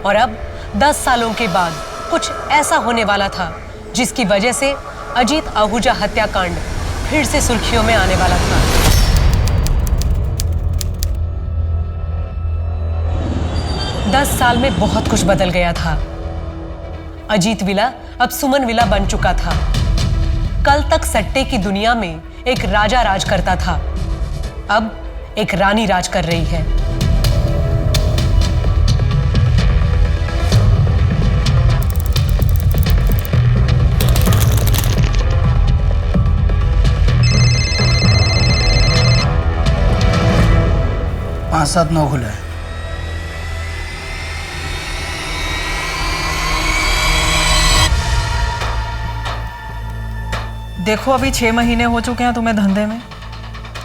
Speaker 1: और अब 10 सालों के बाद कुछ ऐसा होने वाला था जिसकी वजह से अजीत आहूजा हत्याकांड फिर से सुर्खियों में आने वाला था। दस साल में बहुत कुछ बदल गया था। अजीत विला अब सुमन विला बन चुका था। कल तक सट्टे की दुनिया में एक राजा राज करता था, अब एक रानी राज कर रही है।
Speaker 15: पाँच 7-9 खुला है।
Speaker 7: देखो अभी 6 महीने हो चुके हैं तुम्हें धंधे में।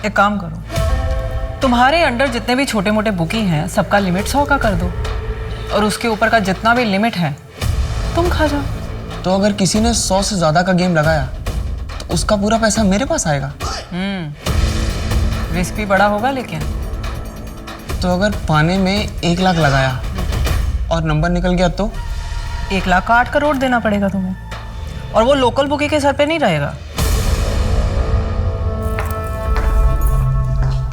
Speaker 7: एक काम करो, तुम्हारे अंडर जितने भी छोटे मोटे बुकी हैं सबका लिमिट 100 का कर दो, और उसके ऊपर का जितना भी लिमिट है तुम खा जाओ।
Speaker 4: तो अगर किसी ने 100 से ज्यादा का गेम लगाया तो उसका पूरा पैसा मेरे पास आएगा।
Speaker 7: रिस्क भी बड़ा होगा लेकिन।
Speaker 4: तो अगर पाने में 1 लाख लगाया और नंबर निकल गया तो
Speaker 7: 1 लाख का 8 करोड़ देना पड़ेगा तुम्हें, और वो लोकल बुकी के सर पे नहीं रहेगा।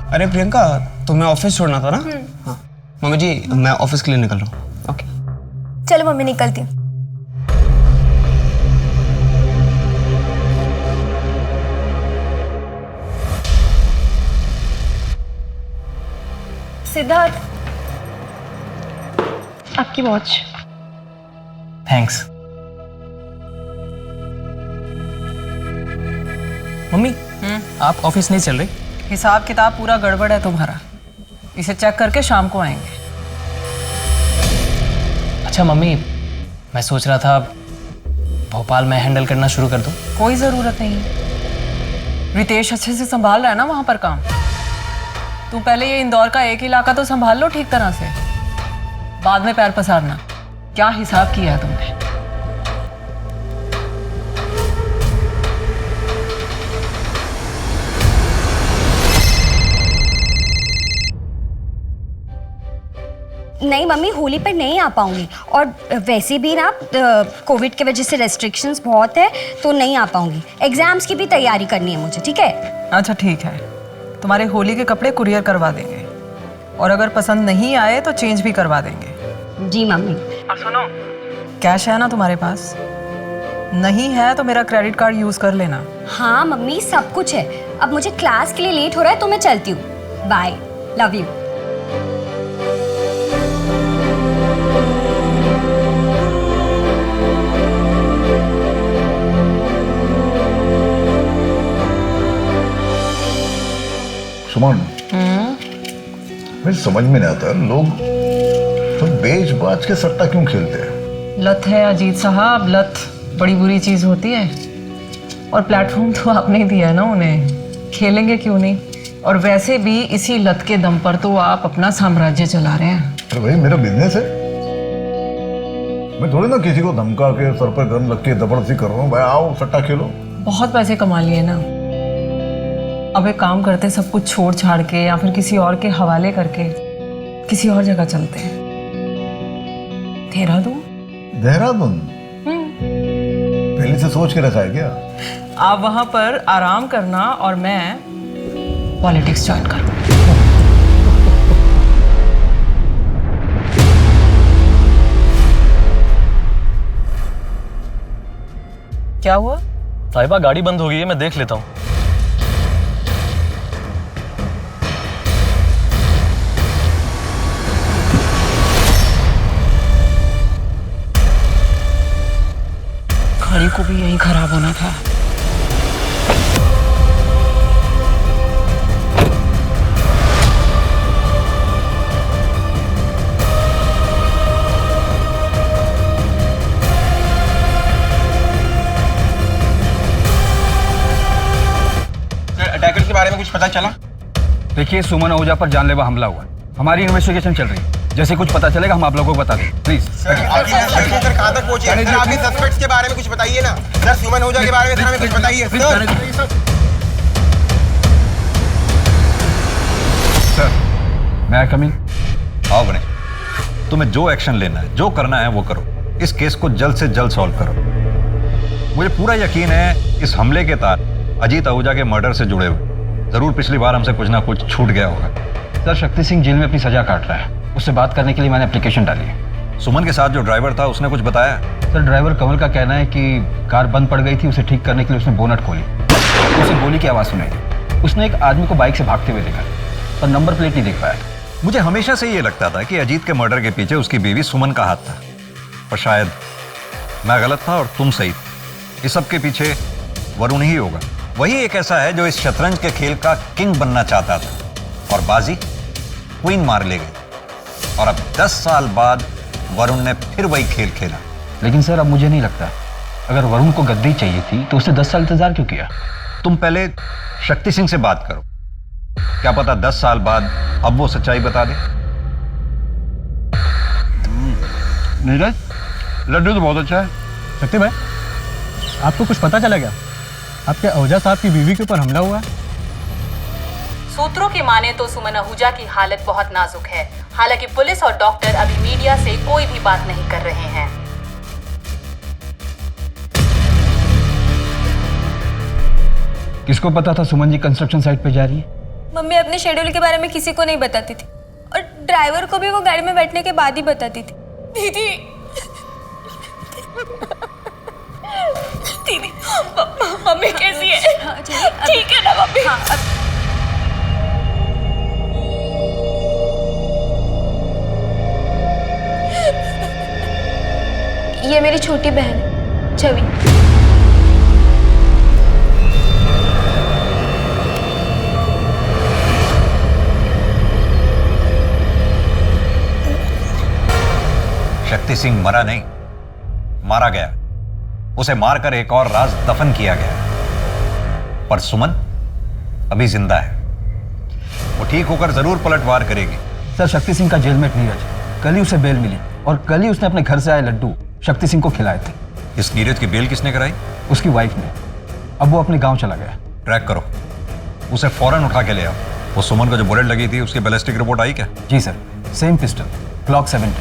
Speaker 4: अरे प्रियंका, तुम्हें ऑफिस छोड़ना था ना? हाँ मम्मी जी, मैं ऑफिस के लिए निकल रहा हूँ। ओके
Speaker 6: चलो मम्मी, निकलती हूँ। सिद्धार्थ, आपकी वॉच।
Speaker 3: थैंक्स। मम्मी, आप ऑफिस नहीं चल रही?
Speaker 7: हिसाब किताब पूरा गड़बड़ है तुम्हारा, इसे चेक करके शाम को आएंगे।
Speaker 3: अच्छा मम्मी, मैं सोच रहा था भोपाल में हैंडल करना शुरू कर दूं।
Speaker 7: कोई ज़रूरत नहीं है, रितेश अच्छे से संभाल रहा है ना वहाँ पर काम। तुम पहले ये इंदौर का एक इलाका तो संभाल लो ठीक तरह से, बाद में पैर पसारना। क्या हिसाब किया है तुमने?
Speaker 6: नहीं मम्मी, होली पर नहीं आ पाऊंगी, और वैसे भी ना कोविड की वजह से रेस्ट्रिक्शंस बहुत है, तो नहीं आ पाऊंगी। एग्जाम्स की भी तैयारी करनी है मुझे, ठीक है?
Speaker 7: अच्छा ठीक है, तुम्हारे होली के कपड़े कुरियर करवा देंगे, और अगर पसंद नहीं आए तो चेंज भी करवा देंगे।
Speaker 6: जी मम्मी।
Speaker 7: और सुनो, कैश है ना तुम्हारे पास? नहीं है तो मेरा क्रेडिट कार्ड यूज कर लेना।
Speaker 6: हाँ मम्मी, सब कुछ है। अब मुझे क्लास के लिए लेट हो रहा है तो मैं चलती हूँ। Bye, love you.
Speaker 5: सुमन, मुझे समझ में नहीं आता लोग तो बेच बाज के सट्टा क्यों खेलते हैं?
Speaker 7: लत है अजीत साहब, लत बड़ी बुरी चीज होती है, और प्लेटफॉर्म तो आपने ही दिया है ना उन्हें, खेलेंगे क्यों नहीं? और वैसे भी इसी लत के दम पर तो आप अपना साम्राज्य चला रहे हैं।
Speaker 5: अरे भाई, मेरा बिजनेस है, मैं थोड़ी ना किसी को धमका के सर पर गन रख के जबरदस्ती कर रहा हूँ। भाई आओ सट्टा खेलो।
Speaker 7: बहुत पैसे कमा लिए ना, अब एक काम करते, सब कुछ छोड़ छाड़ के या फिर किसी और के हवाले करके किसी और जगह चलते हैं। देहरादून।
Speaker 5: देहरादून? पहले से सोच के रखा है क्या?
Speaker 7: आप वहां पर आराम करना और मैं पॉलिटिक्स ज्वाइन करूँ। क्या हुआ?
Speaker 10: साहिबा गाड़ी बंद हो गई है, मैं देख लेता हूँ।
Speaker 7: गाड़ी को भी यहीं खराब होना था।
Speaker 4: अटैकर के बारे में कुछ पता चला?
Speaker 13: देखिए, सुमन आहूजा पर जानलेवा हमला हुआ, हमारी इन्वेस्टिगेशन चल रही है। जैसे कुछ पता चलेगा हम आप लोगों को बता दें, प्लीज।
Speaker 17: सर कहाँ तक पहुंचे हैं? सर अभी सस्पेक्ट्स के बारे में कुछ बताइए ना। सर सुमन आहूजा के बारे में सर हमें कुछ बताइए
Speaker 9: सर।
Speaker 13: मैं आई कम इन?
Speaker 9: आओ गणेश, तुम्हें जो एक्शन लेना है, जो करना है वो करो। इस केस को जल्द से जल्द सॉल्व करो। मुझे पूरा यकीन है इस हमले के तार अजीत आहूजा के मर्डर से जुड़े हुए। जरूर पिछली बार हमसे कुछ ना कुछ छूट गया होगा।
Speaker 13: सर शक्ति सिंह जेल में अपनी सजा काट रहा है, उससे बात करने के लिए मैंने एप्लीकेशन डाली है।
Speaker 9: सुमन के साथ जो ड्राइवर था उसने कुछ बताया?
Speaker 13: सर ड्राइवर कमल का कहना है कि कार बंद पड़ गई थी, उसे ठीक करने के लिए उसने बोनट खोली, उसे गोली की आवाज़ सुनाई। उसने एक आदमी को बाइक से भागते हुए देखा पर नंबर प्लेट नहीं देख पाया।
Speaker 9: मुझे हमेशा से ये लगता था कि अजीत के मर्डर के पीछे उसकी बीवी सुमन का हाथ था, पर शायद मैं गलत था और तुम सही। इस सब के पीछे वरुण ही होगा। वही एक ऐसा है जो इस शतरंज के खेल का किंग बनना चाहता था और बाजी क्वीन मार ले गई। और अब 10 साल बाद वरुण ने फिर वही खेल खेला।
Speaker 13: लेकिन सर अब मुझे नहीं लगता, अगर वरुण को गद्दी चाहिए थी तो उसने 10 साल इंतजार क्यों किया?
Speaker 9: तुम पहले शक्ति सिंह से बात करो, क्या पता 10 साल बाद अब वो सच्चाई बता दे।
Speaker 14: नीरज, लड्डू तो बहुत अच्छा है।
Speaker 18: शक्ति भाई, आपको कुछ पता चला क्या? आपके आहूजा साहब की बीवी के ऊपर हमला हुआ है।
Speaker 19: सूत्रों की माने तो सुमन आहूजा की हालत बहुत नाजुक है। हालांकि पुलिस और डॉक्टर अभी मीडिया से कोई भी बात नहीं कर रहे हैं।
Speaker 13: किसको पता था सुमन जी कंस्ट्रक्शन साइट पे जा रही है?
Speaker 20: मम्मी अपने शेड्यूल के बारे में किसी को नहीं बताती थी और ड्राइवर को भी वो गाड़ी में बैठने के बाद ही बताती थी। दीदी दीदी मम्मी कैसी है? ठीक है ना मम्मी? ये मेरी छोटी बहन है छवि।
Speaker 9: शक्ति सिंह मरा नहीं, मारा गया। उसे मारकर एक और राज दफन किया गया। पर सुमन अभी जिंदा है। वो ठीक होकर जरूर पलटवार करेगी।
Speaker 13: सर शक्ति सिंह का जेलमेट नीरज, कल ही उसे बेल मिली और कल ही उसने अपने घर से आए लड्डू शक्ति सिंह को खिलाए थे।
Speaker 9: इस नीरज की बेल किसने कराई?
Speaker 13: उसकी वाइफ ने। अब वो अपने गांव चला गया।
Speaker 9: ट्रैक करो, उसे फौरन उठा के ले आओ। वो सुमन को जो बुलेट लगी थी उसकी बैलिस्टिक रिपोर्ट आई क्या?
Speaker 13: जी सर, सेम पिस्टल, क्लॉक 70।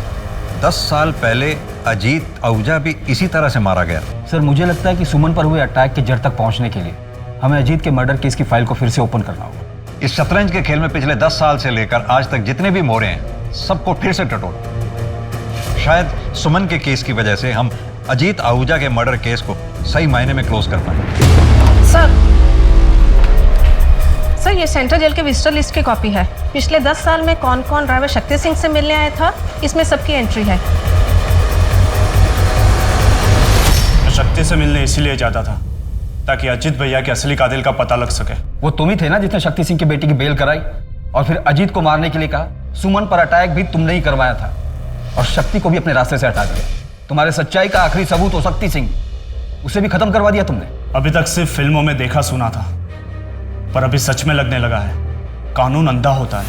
Speaker 9: 10 साल पहले अजीत आहूजा भी इसी तरह से मारा गया।
Speaker 13: सर मुझे लगता है कि सुमन पर हुए अटैक के जड़ तक पहुंचने के लिए हमें अजीत के मर्डर केस की फाइल को फिर से ओपन करना होगा।
Speaker 9: इस शतरंज के खेल में पिछले 10 साल से लेकर आज तक जितने भी मोरे हैं सबको फिर से टटोलो। शायद सुमन के केस की वजह से हम अजीत आहूजा के मर्डर केस को सही मायने में क्लोज कर पाए।
Speaker 11: सर ये सेंट्रल जेल के विजिटर लिस्ट की कॉपी है। पिछले 10 साल में कौन कौन ड्राइवर शक्ति सिंह से मिलने आया था, इसमें सबकी एंट्री है।
Speaker 12: मैं शक्ति से मिलने इसीलिए जाता था ताकि अजीत भैया के असली कातिल का पता लग सके।
Speaker 13: वो तुम ही थे ना जिसने शक्ति सिंह की बेटी की बेल कराई और फिर अजीत को मारने के लिए कहा। सुमन पर अटैक भी तुमने ही करवाया था और शक्ति को भी अपने रास्ते से हटा दिया। तुम्हारे सच्चाई का आखिरी सबूत हो शक्ति सिंह, उसे भी खत्म करवा दिया तुमने।
Speaker 12: अभी तक सिर्फ फिल्मों में देखा सुना था, पर अभी सच में लगने लगा है कानून अंधा होता है।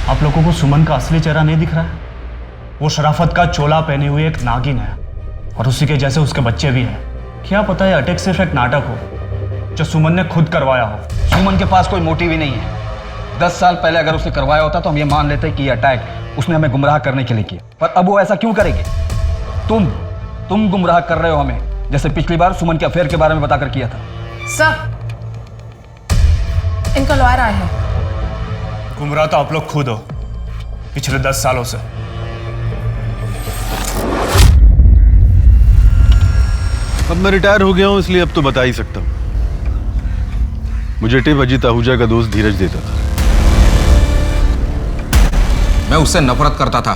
Speaker 12: आप लोगों को सुमन का असली चेहरा नहीं दिख रहा है? वो शराफत का चोला पहने हुए एक नागिन है और उसी के जैसे उसके बच्चे भी हैं। क्या पता है अटैक सिर्फ एक नाटक हो जो सुमन ने खुद करवाया हो।
Speaker 13: सुमन के पास कोई मोटिव ही नहीं है। 10 साल पहले अगर उसने करवाया होता तो हम ये मान लेते कि ये अटैक उसने हमें गुमराह करने के लिए किया, पर अब वो ऐसा क्यों करेंगे? तुम गुमराह कर रहे हो हमें, जैसे पिछली बार सुमन के अफेयर के बारे में बताकर किया था।
Speaker 11: सर इनका लॉयर आया है।
Speaker 12: गुमराह तो आप लोग खुद हो पिछले 10 सालों से।
Speaker 14: अब मैं रिटायर हो गया हूं इसलिए अब तो बता ही सकता हूं। मुझे टिप अजीत आहूजा का दोस्त धीरज देता था।
Speaker 8: मैं उससे नफरत करता था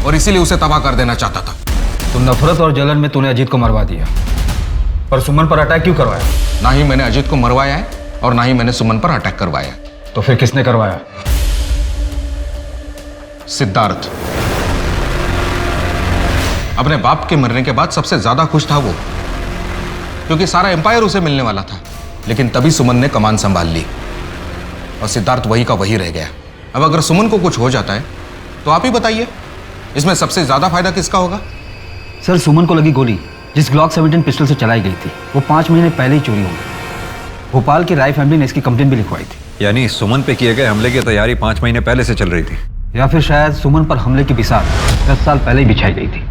Speaker 8: और इसीलिए उसे तबाह कर देना चाहता था।
Speaker 13: तो नफरत और जलन में तूने अजीत को मरवा दिया, पर सुमन पर अटैक क्यों करवाया?
Speaker 8: ना ही मैंने अजीत को मरवाया है और ना ही मैंने सुमन पर अटैक करवाया।
Speaker 13: तो फिर किसने करवाया?
Speaker 8: सिद्धार्थ। अपने बाप के मरने के बाद सबसे ज्यादा खुश था वो, क्योंकि सारा एम्पायर उसे मिलने वाला था। लेकिन तभी सुमन ने कमान संभाल ली और सिद्धार्थ वही का वही रह गया। अब अगर सुमन को कुछ हो जाता है
Speaker 17: तो आप ही बताइए, इसमें सबसे ज्यादा फायदा किसका होगा?
Speaker 13: सर, सुमन को लगी गोली जिस ग्लॉक 17 पिस्टल से चलाई गई थी वो 5 महीने पहले ही चोरी हो गई। भोपाल की राय फैमिली ने इसकी कंप्लेंट भी लिखवाई थी।
Speaker 9: यानी सुमन पे किए गए हमले की तैयारी 5 महीने पहले से चल रही थी,
Speaker 13: या फिर शायद सुमन पर हमले की बिसात 10 साल पहले ही बिछाई गई थी।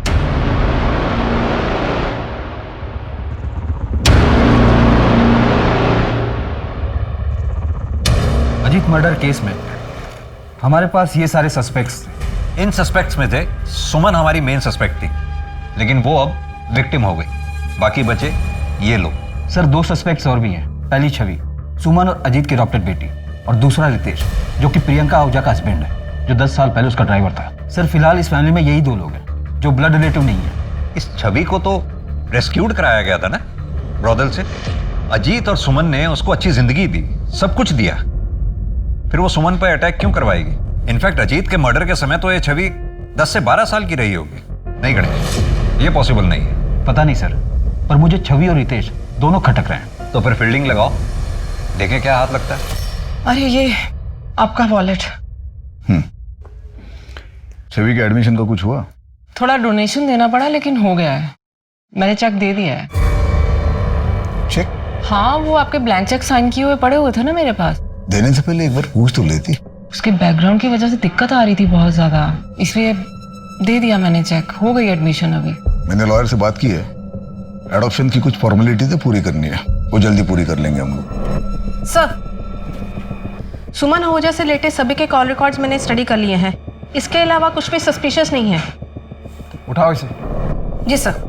Speaker 13: अजीत मर्डर केस में हमारे पास ये सारे सस्पेक्ट्स थे।
Speaker 9: इन सस्पेक्ट्स में थे सुमन हमारी मेन सस्पेक्ट थी, लेकिन वो अब विक्टिम हो गई। बाकी बचे ये लोग।
Speaker 13: सर, 2 सस्पेक्ट्स और भी हैं। पहली छवि, सुमन और अजीत की अडॉप्टेड बेटी, और दूसरा रितेश, जो कि प्रियंका आहूजा का हस्बैंड है, जो 10 साल पहले उसका ड्राइवर था। सर, फिलहाल इस फैमिली में यही 2 लोग हैं जो ब्लड रिलेटिव नहीं है।
Speaker 9: इस छवि को तो रेस्क्यूड कराया गया था ना ब्रॉदल से। अजीत और सुमन ने उसको अच्छी जिंदगी दी, सब कुछ दिया, फिर वो सुमन पर अटैक क्यों करवाएगी? इनफैक्ट अजीत के मर्डर के समय तो ये छवि 10 से 12 साल की रही होगी। नहीं गणेश, ये पॉसिबल नहीं है।
Speaker 13: पता नहीं सर, पर मुझे छवि और रितेश दोनों खटक रहे हैं।
Speaker 9: तो फिर फील्डिंग लगाओ, देखें क्या हाथ लगता है।
Speaker 11: अरे ये आपका वॉलेट।
Speaker 5: छवि के एडमिशन का कुछ हुआ?
Speaker 11: थोड़ा डोनेशन देना पड़ा लेकिन हो गया है। मैंने चेक दे दिया है।
Speaker 5: चेक?
Speaker 11: हाँ, वो आपके ब्लैंक चेक साइन किए हुए पड़े हुए थे ना मेरे पास।
Speaker 5: देने से पहले एक बार पूछ तो लेती।
Speaker 11: उसके बैकग्राउंड की वजह से दिक्कत आ रही थी बहुत ज्यादा, इसलिए दे दिया मैंने चेक। हो गई एडमिशन अभी।
Speaker 5: मैंने लॉयर से बात की है, एडॉप्शन की कुछ फॉर्मेलिटी तो पूरी करनी है, वो जल्दी पूरी कर लेंगे हम लोग।
Speaker 11: सर, सुमन आहूजा से लेटेस्ट सभी के कॉल रिकॉर्ड्स मैंने स्टडी कर लिए हैं। इसके अलावा कुछ भी सस्पिशियस नहीं है।
Speaker 13: उठाओ इसे।
Speaker 11: जी सर।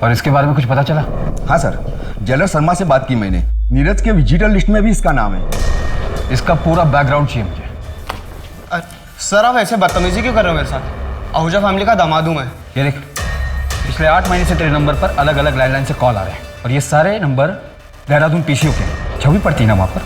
Speaker 13: और इसके बारे में कुछ पता चला?
Speaker 21: हाँ सर, जेलर शर्मा से बात की मैंने। नीरज के विजिटर लिस्ट में भी इसका नाम है।
Speaker 13: इसका पूरा बैकग्राउंड चाहिए मुझे।
Speaker 4: सर, आप ऐसे बदतमीजी क्यों कर रहे हो मेरे साथ? आहूजा फैमिली का दामाद हूं मैं।
Speaker 13: ये देख, पिछले 8 महीने से तेरे नंबर पर अलग अलग लैंडलाइन से कॉल आ रहे हैं, और ये सारे नंबर देहरादून पीसीओ के। छवि पड़ती ना वहाँ पर।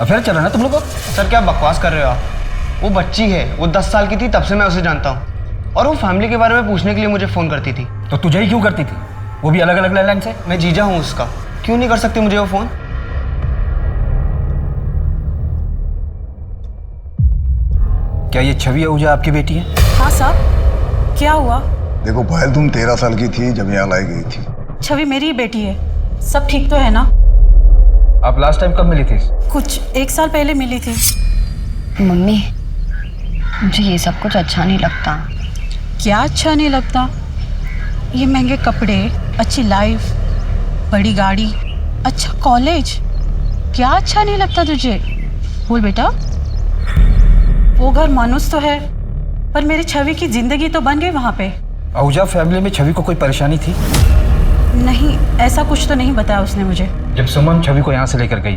Speaker 13: अफेयर चल रहा ना तुम लोगों?
Speaker 4: सर, क्या बकवास कर रहे हो आप? वो बच्ची है, वो 10 साल की थी तब से मैं उसे जानता हूँ, और वो फैमिली के बारे में पूछने के लिए मुझे फ़ोन करती थी।
Speaker 13: तो तुझे ही क्यों करती थी? वो भी अलग अलग लैंडलाइन से?
Speaker 4: मैं जीजा हूँ उसका, क्यों नहीं कर सकती मुझे वो फ़ोन?
Speaker 13: क्या ये छवि आहूजा आपकी बेटी है?
Speaker 11: हाँ साहब, क्या हुआ?
Speaker 5: देखो पायल, तुम 13 साल की थी जब यहाँ लाई गई थी।
Speaker 11: छवि मेरी ही बेटी है। सब ठीक तो है ना?
Speaker 13: आप लास्ट टाइम कब मिली थी?
Speaker 11: कुछ 1 साल पहले मिली थी।
Speaker 6: मम्मी, मुझे ये सब कुछ अच्छा नहीं लगता।
Speaker 11: क्या अच्छा नहीं लगता? ये महंगे कपड़े, अच्छी लाइफ, बड़ी गाड़ी, अच्छा कॉलेज, क्या अच्छा नहीं लगता तुझे? बोल बेटा। वो घर मानुस तो है, पर मेरी छवि की जिंदगी तो बन गई वहाँ पे।
Speaker 13: आहूजा फैमिली में छवि को कोई परेशानी थी?
Speaker 11: नहीं, ऐसा कुछ तो नहीं बताया उसने मुझे।
Speaker 13: जब सुमन छवि को यहाँ से लेकर गई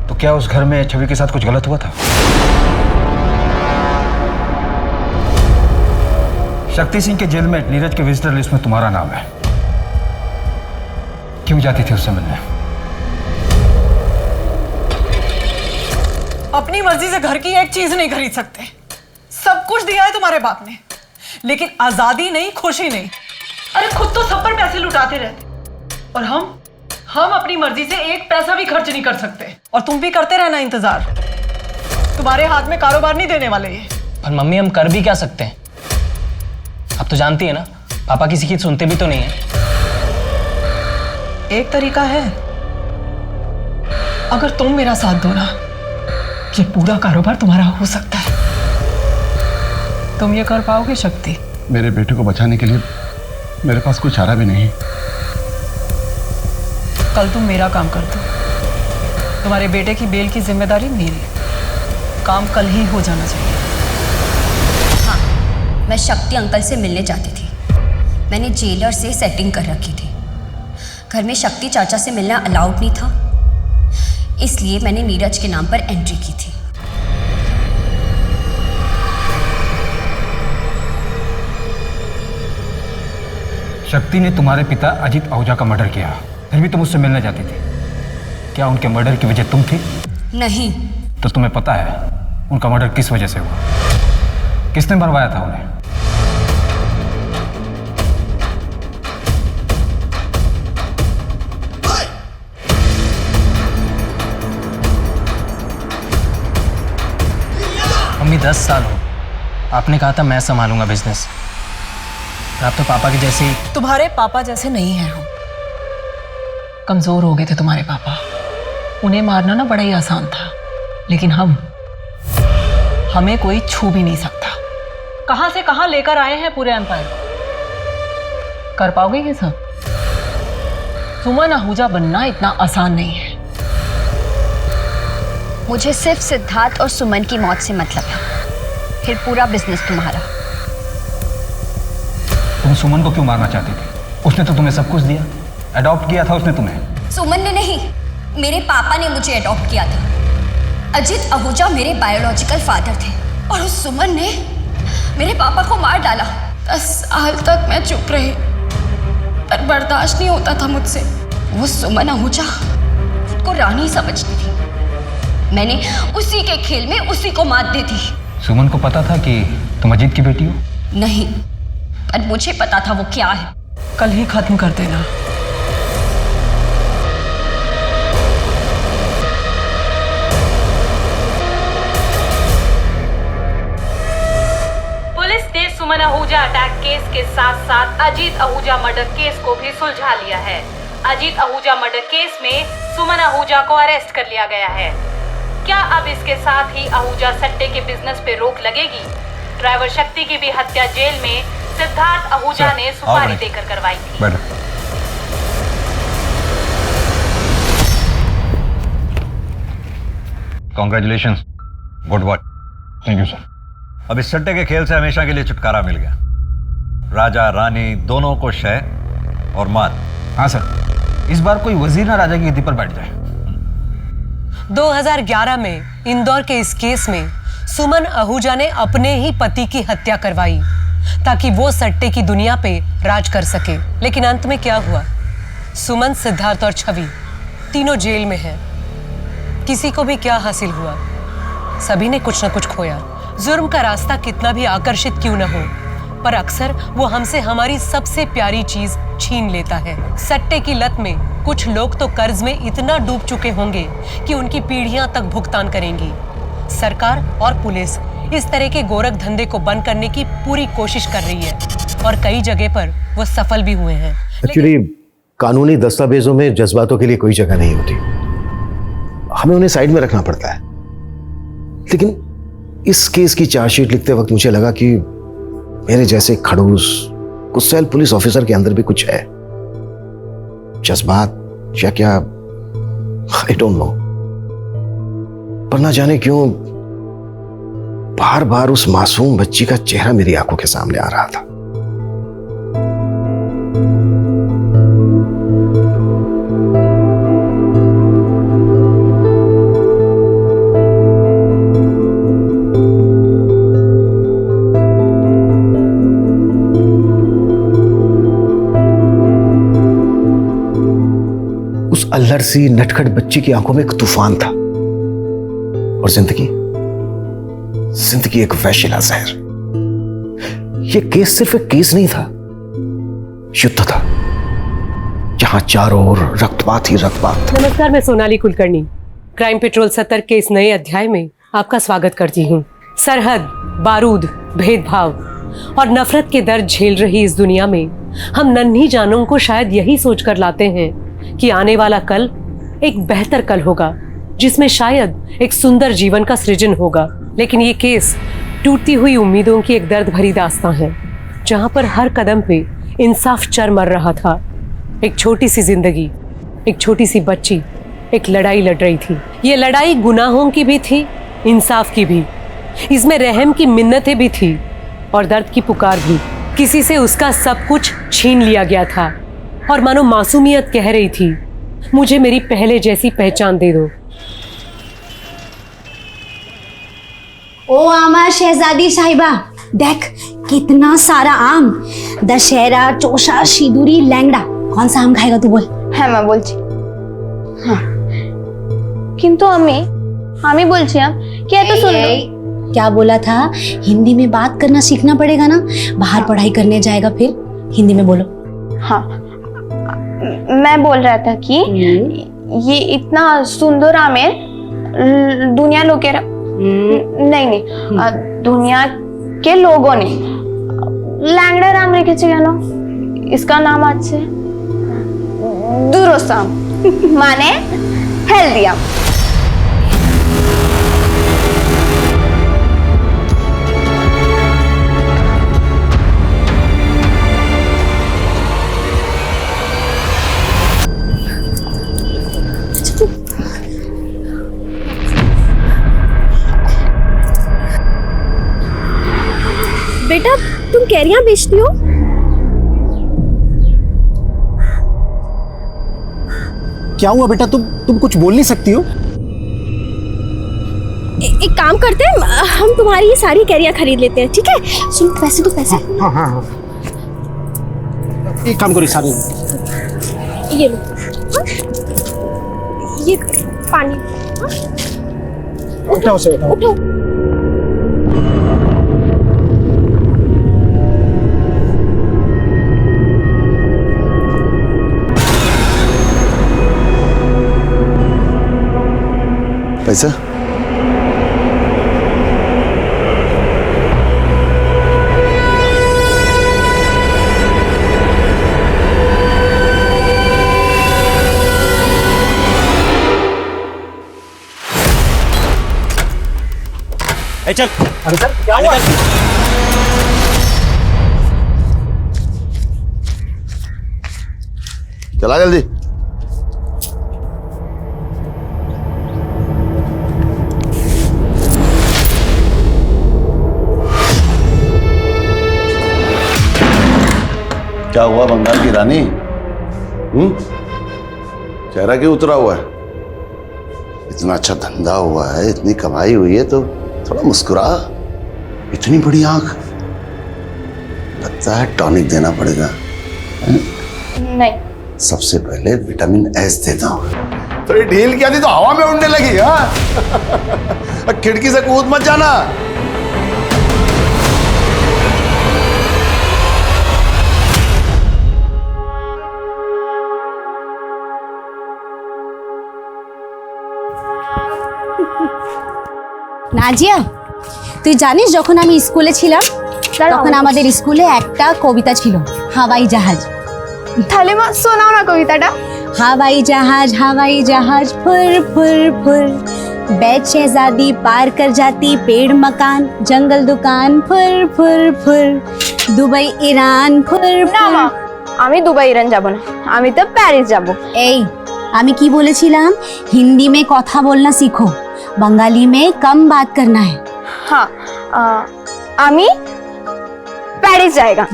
Speaker 13: तो क्या उस घर में छवि के साथ कुछ गलत हुआ था? शक्ति सिंह के जेल में नीरज के विजिटर लिस्ट में तुम्हारा नाम है। क्यों जाती थी उससे मिलने?
Speaker 7: अपनी मर्जी से घर की एक चीज नहीं खरीद सकते। सब कुछ दिया है तुम्हारे बाप ने, लेकिन आजादी नहीं, खुशी नहीं। अरे खुद तो सब पर पैसे लुटाते रहते, और हम अपनी मर्जी से एक पैसा भी खर्च नहीं कर सकते। और तुम भी करते रहना इंतजार। तुम्हारे हाथ में कारोबार नहीं देने वाले ये।
Speaker 3: पर मम्मी, हम कर भी क्या सकते हैं? आप तो जानती है ना, पापा किसी की सुनते भी तो नहीं है।
Speaker 7: एक तरीका है, अगर तुम मेरा साथ दो ना, ये पूरा कारोबार तुम्हारा हो सकता है। तुम ये कर पाओगे शक्ति?
Speaker 2: मेरे बेटे को बचाने के लिए मेरे पास कोई चारा भी नहीं।
Speaker 7: कल तुम मेरा काम कर दो, तुम्हारे बेटे की बेल की जिम्मेदारी मेरी है। काम कल ही हो जाना चाहिए।
Speaker 6: हाँ, मैं शक्ति अंकल से मिलने जाती थी। मैंने जेलर से सेटिंग कर रखी थी। घर में शक्ति चाचा से मिलना अलाउड नहीं था, इसलिए मैंने नीरज के नाम पर एंट्री की थी।
Speaker 13: शक्ति ने तुम्हारे पिता अजीत आहूजा का मर्डर किया, फिर भी तुम उससे मिलने जाती थी। क्या उनके मर्डर की वजह तुम थी?
Speaker 6: नहीं।
Speaker 13: तो तुम्हें पता है उनका मर्डर किस वजह से हुआ? किसने मरवाया था उन्हें?
Speaker 3: मम्मी 10 साल हो, आपने कहा था मैं संभालूंगा बिजनेस। आप तो पापा के जैसे ही।
Speaker 11: तुम्हारे पापा जैसे नहीं हैं हम।
Speaker 19: कमजोर हो गए थे तुम्हारे पापा, उन्हें मारना ना बड़ा ही आसान था, लेकिन हमें कोई छू भी नहीं सकता।
Speaker 11: कहां से कहां लेकर आए हैं पूरे एम्पायर।
Speaker 19: कर पाओगे ये सब? सुमन आहूजा बनना इतना आसान नहीं है।
Speaker 6: मुझे सिर्फ सिद्धार्थ और सुमन की मौत से मतलब है, फिर पूरा बिजनेस तुम्हारा।
Speaker 13: तुम सुमन को क्यों मारना चाहती थी? उसने तो तुम्हें सब कुछ दिया, अडॉप्ट किया था उसने तुम्हें।
Speaker 6: सुमन ने नहीं, मेरे पापा ने मुझे अडॉप्ट किया था। अजित आहूजा मेरे बायोलॉजिकल फादर थे और उस सुमन ने मेरे पापा को मार डाला। 10 साल तक मैं चुप रही, पर बर्दाश्त नहीं होता था मुझसे। वो सुमन आहूजा खुद को रानी समझती थी, मैंने उसी के खेल में उसी को मात दी थी।
Speaker 13: सुमन को पता था कि तुम अजीत की बेटी हो?
Speaker 6: नहीं, पर मुझे पता था वो क्या है।
Speaker 7: कल ही खत्म कर देना।
Speaker 19: पुलिस ने सुमन आहूजा अटैक केस के साथ साथ अजीत आहूजा मर्डर केस को भी सुलझा लिया है। अजीत आहूजा मर्डर केस में सुमन आहूजा को अरेस्ट कर लिया गया है। क्या अब इसके साथ ही आहूजा सट्टे के बिजनेस पे रोक लगेगी? ड्राइवर शक्ति की भी हत्या जेल में सिद्धार्थ आहूजा ने सुपारी देकर करवाई थी।
Speaker 9: Congratulations, good work.
Speaker 14: Thank you sir.
Speaker 9: अब इस सट्टे के खेल से हमेशा के लिए छुटकारा मिल गया। राजा रानी दोनों को शह और मात।
Speaker 4: हाँ सर, इस बार कोई वजीर ना राजा की गद्दी पर बैठ जाए।
Speaker 1: 2011 में इंदौर के इस केस में सुमन आहूजा ने अपने ही पति की हत्या करवाई ताकि वो सट्टे की दुनिया पे राज कर सके। लेकिन अंत में क्या हुआ? सुमन, सिद्धार्थ और छवि तीनों जेल में हैं। किसी को भी क्या हासिल हुआ? सभी ने कुछ न कुछ खोया। जुर्म का रास्ता कितना भी आकर्षित क्यों न हो, पर अक्सर वो हमसे हमारी सबसे प्यारी चीज छीन लेता है। सट्टे की लत में कुछ लोग तो कर्ज में इतना डूब चुके होंगे कि उनकी पीढ़ियां तक भुगतान करेंगी। सरकार और पुलिस इस तरह के गोरख धंधे को बंद करने की पूरी कोशिश कर रही है और कई जगह पर वो सफल भी हुए हैं।
Speaker 16: एक्चुअली कानूनी दस्तावेजों में जज्बातों के लिए कोई जगह नहीं होती, हमें उन्हें साइड में रखना पड़ता है। लेकिन इस केस की चार्जशीट लिखते वक्त मुझे लगा कि मेरे जैसे खड़ूस गुस्सैल पुलिस ऑफिसर के अंदर भी कुछ है, जज्बात या क्या, आई डोंट नो। पर ना जाने क्यों बार बार उस मासूम बच्ची का चेहरा मेरी आंखों के सामने आ रहा था। उस अल्लड़ सी नटखट बच्ची की आंखों में एक तूफान था और जिंदगी एक वैशिला जहर। यह केस सिर्फ एक केस नहीं था, युद्ध था जहां चारों ओर रक्तपात ही रक्तपात।
Speaker 1: नमस्कार, मैं सोनाली कुलकर्णी क्राइम पेट्रोल 70 के इस नए अध्याय में आपका स्वागत करती हूँ। सरहद, बारूद, भेदभाव और नफरत के दर्द झेल रही इस दुनिया में हम नन्ही जानों को शायद यही सोचकर लाते हैं कि आने वाला कल एक बेहतर कल होगा, जिसमें शायद एक सुंदर जीवन का सृजन होगा। लेकिन ये केस टूटती हुई उम्मीदों की एक दर्द भरी दास्तां है, जहां पर हर कदम पे इंसाफ चर मर रहा था। एक छोटी सी जिंदगी, एक छोटी सी बच्ची एक लड़ाई लड़ रही थी। ये लड़ाई गुनाहों की भी थी, इंसाफ की भी। इसमें रहम की मिन्नतें भी थी और दर्द की पुकार भी। किसी से उसका सब कुछ छीन लिया गया था और मानो मासूमियत कह रही थी, मुझे मेरी पहले जैसी पहचान दे दो।
Speaker 22: ओ आमा शहजादी साहिबा, देख कितना सारा आम। दशहरा, चोषा, सिंदूरी, लैंगड़ा, कौन सा आम खाएगा तू बोल?
Speaker 20: হ্যাঁ মা বলছি। হ্যাঁ কিন্তু আমি বলছি कि এত सुंदर।
Speaker 22: क्या बोला था? हिंदी में बात करना सीखना पड़ेगा ना, बाहर पढ़ाई करने जाएगा फिर हिंदी में बोलो।
Speaker 20: हाँ, मैं बोल रहा था कि ये इतना सुंदर आमेर दुनिया लोकेरा
Speaker 10: नहीं नहीं दुनिया के लोगों ने लैंगडा नाम রেখেছে কেন? इसका नाम आज से दुरोसाम माने हेल्दिया।
Speaker 22: बेटा तुम कैरियां बेचती हो?
Speaker 16: क्या हुआ बेटा, तुम कुछ बोल नहीं सकती हो?
Speaker 22: एक काम करते हैं, हम तुम्हारी ये सारी कैरियां खरीद लेते हैं, ठीक है? सुन पैसे दो पैसे।
Speaker 16: हाँ। एक काम करो, सारे
Speaker 22: ये लो। हाँ? ये पानी।
Speaker 16: उठाओ से
Speaker 22: उठाओ।
Speaker 16: पैसा?
Speaker 15: चल।
Speaker 16: अरे सर क्या हुआ?
Speaker 15: चला जल्दी। क्या हुआ बंगाल की रानी? चेहरा क्यों उतरा हुआ है? इतना अच्छा धंधा हुआ है, इतनी कमाई हुई है, तो थोड़ा मुस्कुरा। इतनी बड़ी आंख, लगता है टॉनिक देना पड़ेगा।
Speaker 10: नहीं,
Speaker 15: सबसे पहले विटामिन एस देता हूँ।
Speaker 2: तो ये ढील क्या थी, तो हवा में उड़ने लगी। हाँ खिड़की से कूद मत जाना।
Speaker 22: নাজিয়া তুই জানিস যখন আমি স্কুলে ছিলাম তখন আমাদের স্কুলে একটা কবিতা ছিল, হাওয়াই জাহাজ।
Speaker 10: তাহলে মা শোনাও না কবিতাটা।
Speaker 22: हवाई जहाज फुर फुर फुर, बैठ शहजादी पार कर जाती पेड़ मकान जंगल दुकान फुर फुर फुर, दुबई ईरान फुर
Speaker 10: না মা, আমি দুবাই ইরান যাব না, আমি তো প্যারিস যাব।
Speaker 22: এই আমি কি বলেছিলাম, হিন্দি में কথা बोलना सीखो, बंगाली में कम बात करना है।
Speaker 10: हाँ আমি पेरिस जाएगा।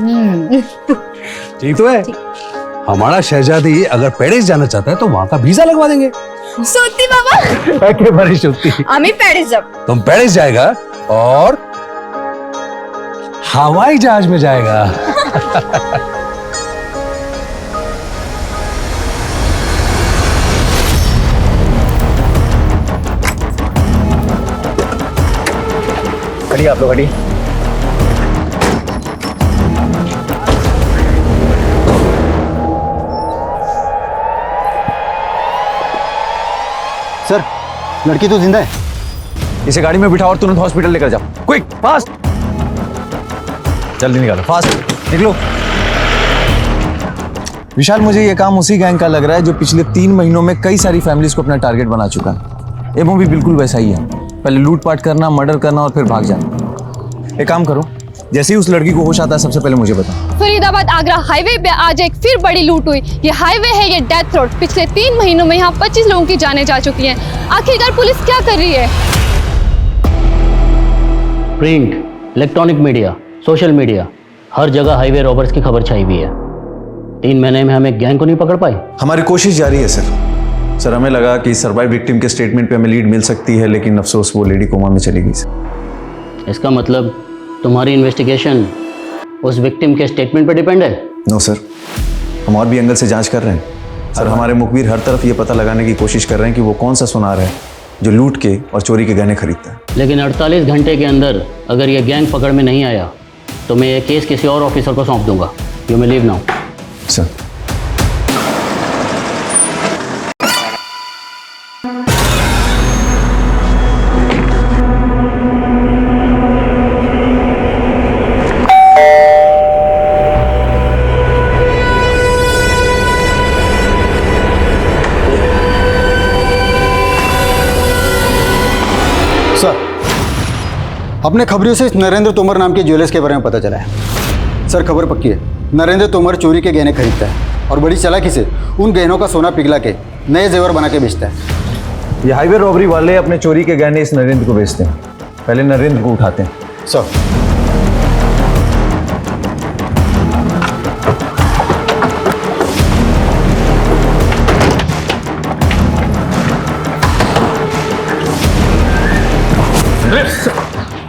Speaker 14: ठीक तो है। हमारा शहजादी अगर पेरिस जाना चाहता है तो वहां का वीजा लगवा देंगे।
Speaker 10: সত্যি বাবা?
Speaker 14: एकेबारे सত্যি।
Speaker 10: আমি पेरिस যাব।
Speaker 14: तुम पेरिस जाएगा और हवाई जहाज में जाएगा।
Speaker 16: खड़ी आप लोग, खड़ी।
Speaker 13: सर, लड़की तो जिंदा है। इसे गाड़ी में बिठाओ और तुरंत हॉस्पिटल लेकर जाओ। Quick, fast. जल्दी निकालो, फास्ट निकलो। विशाल, मुझे ये काम उसी गैंग का लग रहा है जो पिछले 3 महीनों में कई सारी फैमिलीज को अपना टारगेट बना चुका है। एमओ भी बिल्कुल वैसा ही है, पहले लूटपाट करना, मर्डर करना और फिर भाग जाना। एक काम करो, जैसे ही उस लड़की को होश आता है सबसे पहले मुझे बताओ।
Speaker 23: फरीदाबाद आगरा हाईवे पे आज एक फिर बड़ी लूट हुई। ये हाईवे है, ये डेथ रोड। पिछले 3 महीनों में यहाँ 25 लोगों की जानें जा चुकी हैं। आखिरकार पुलिस क्या कर रही है?
Speaker 24: Print, electronic media, social media, हर जगह हाईवे रॉबर्स की खबर छाई हुई है। 3 महीने में हम एक गैंग को नहीं पकड़ पाए।
Speaker 13: हमारी कोशिश जारी है सर। हमें लगा कि सर्वाइव विक्टिम के स्टेटमेंट पे हमें लीड मिल सकती है, लेकिन अफसोस वो लेडी कोमा में चली गई सर।
Speaker 24: इसका मतलब तुम्हारी इन्वेस्टिगेशन उस विक्टिम के स्टेटमेंट पर डिपेंड है?
Speaker 13: नो सर, हम और भी एंगल से जांच कर रहे हैं सर। हमारे मुखबिर हर तरफ ये पता लगाने की कोशिश कर रहे हैं कि वो कौन सा सुनार है जो लूट के और चोरी के गहने खरीदता है।
Speaker 24: लेकिन 48 घंटे के अंदर अगर ये गैंग पकड़ में नहीं आया तो मैं ये केस किसी और ऑफिसर को सौंप दूंगा। You may leave now.
Speaker 13: Sir,
Speaker 8: sir, अपने खबरों से इस नरेंद्र तोमर नाम के ज्वेलर्स के बारे में पता चला है। सर, खबर पक्की है, नरेंद्र तोमर चोरी के गहने खरीदता है और बड़ी चालाकी से उन गहनों का सोना पिघला के नए जेवर बना के बेचता है।
Speaker 12: ये हाईवे रॉबरी वाले अपने चोरी के गहने इस नरेंद्र को बेचते हैं, पहले नरेंद्र को उठाते हैं।
Speaker 8: सर,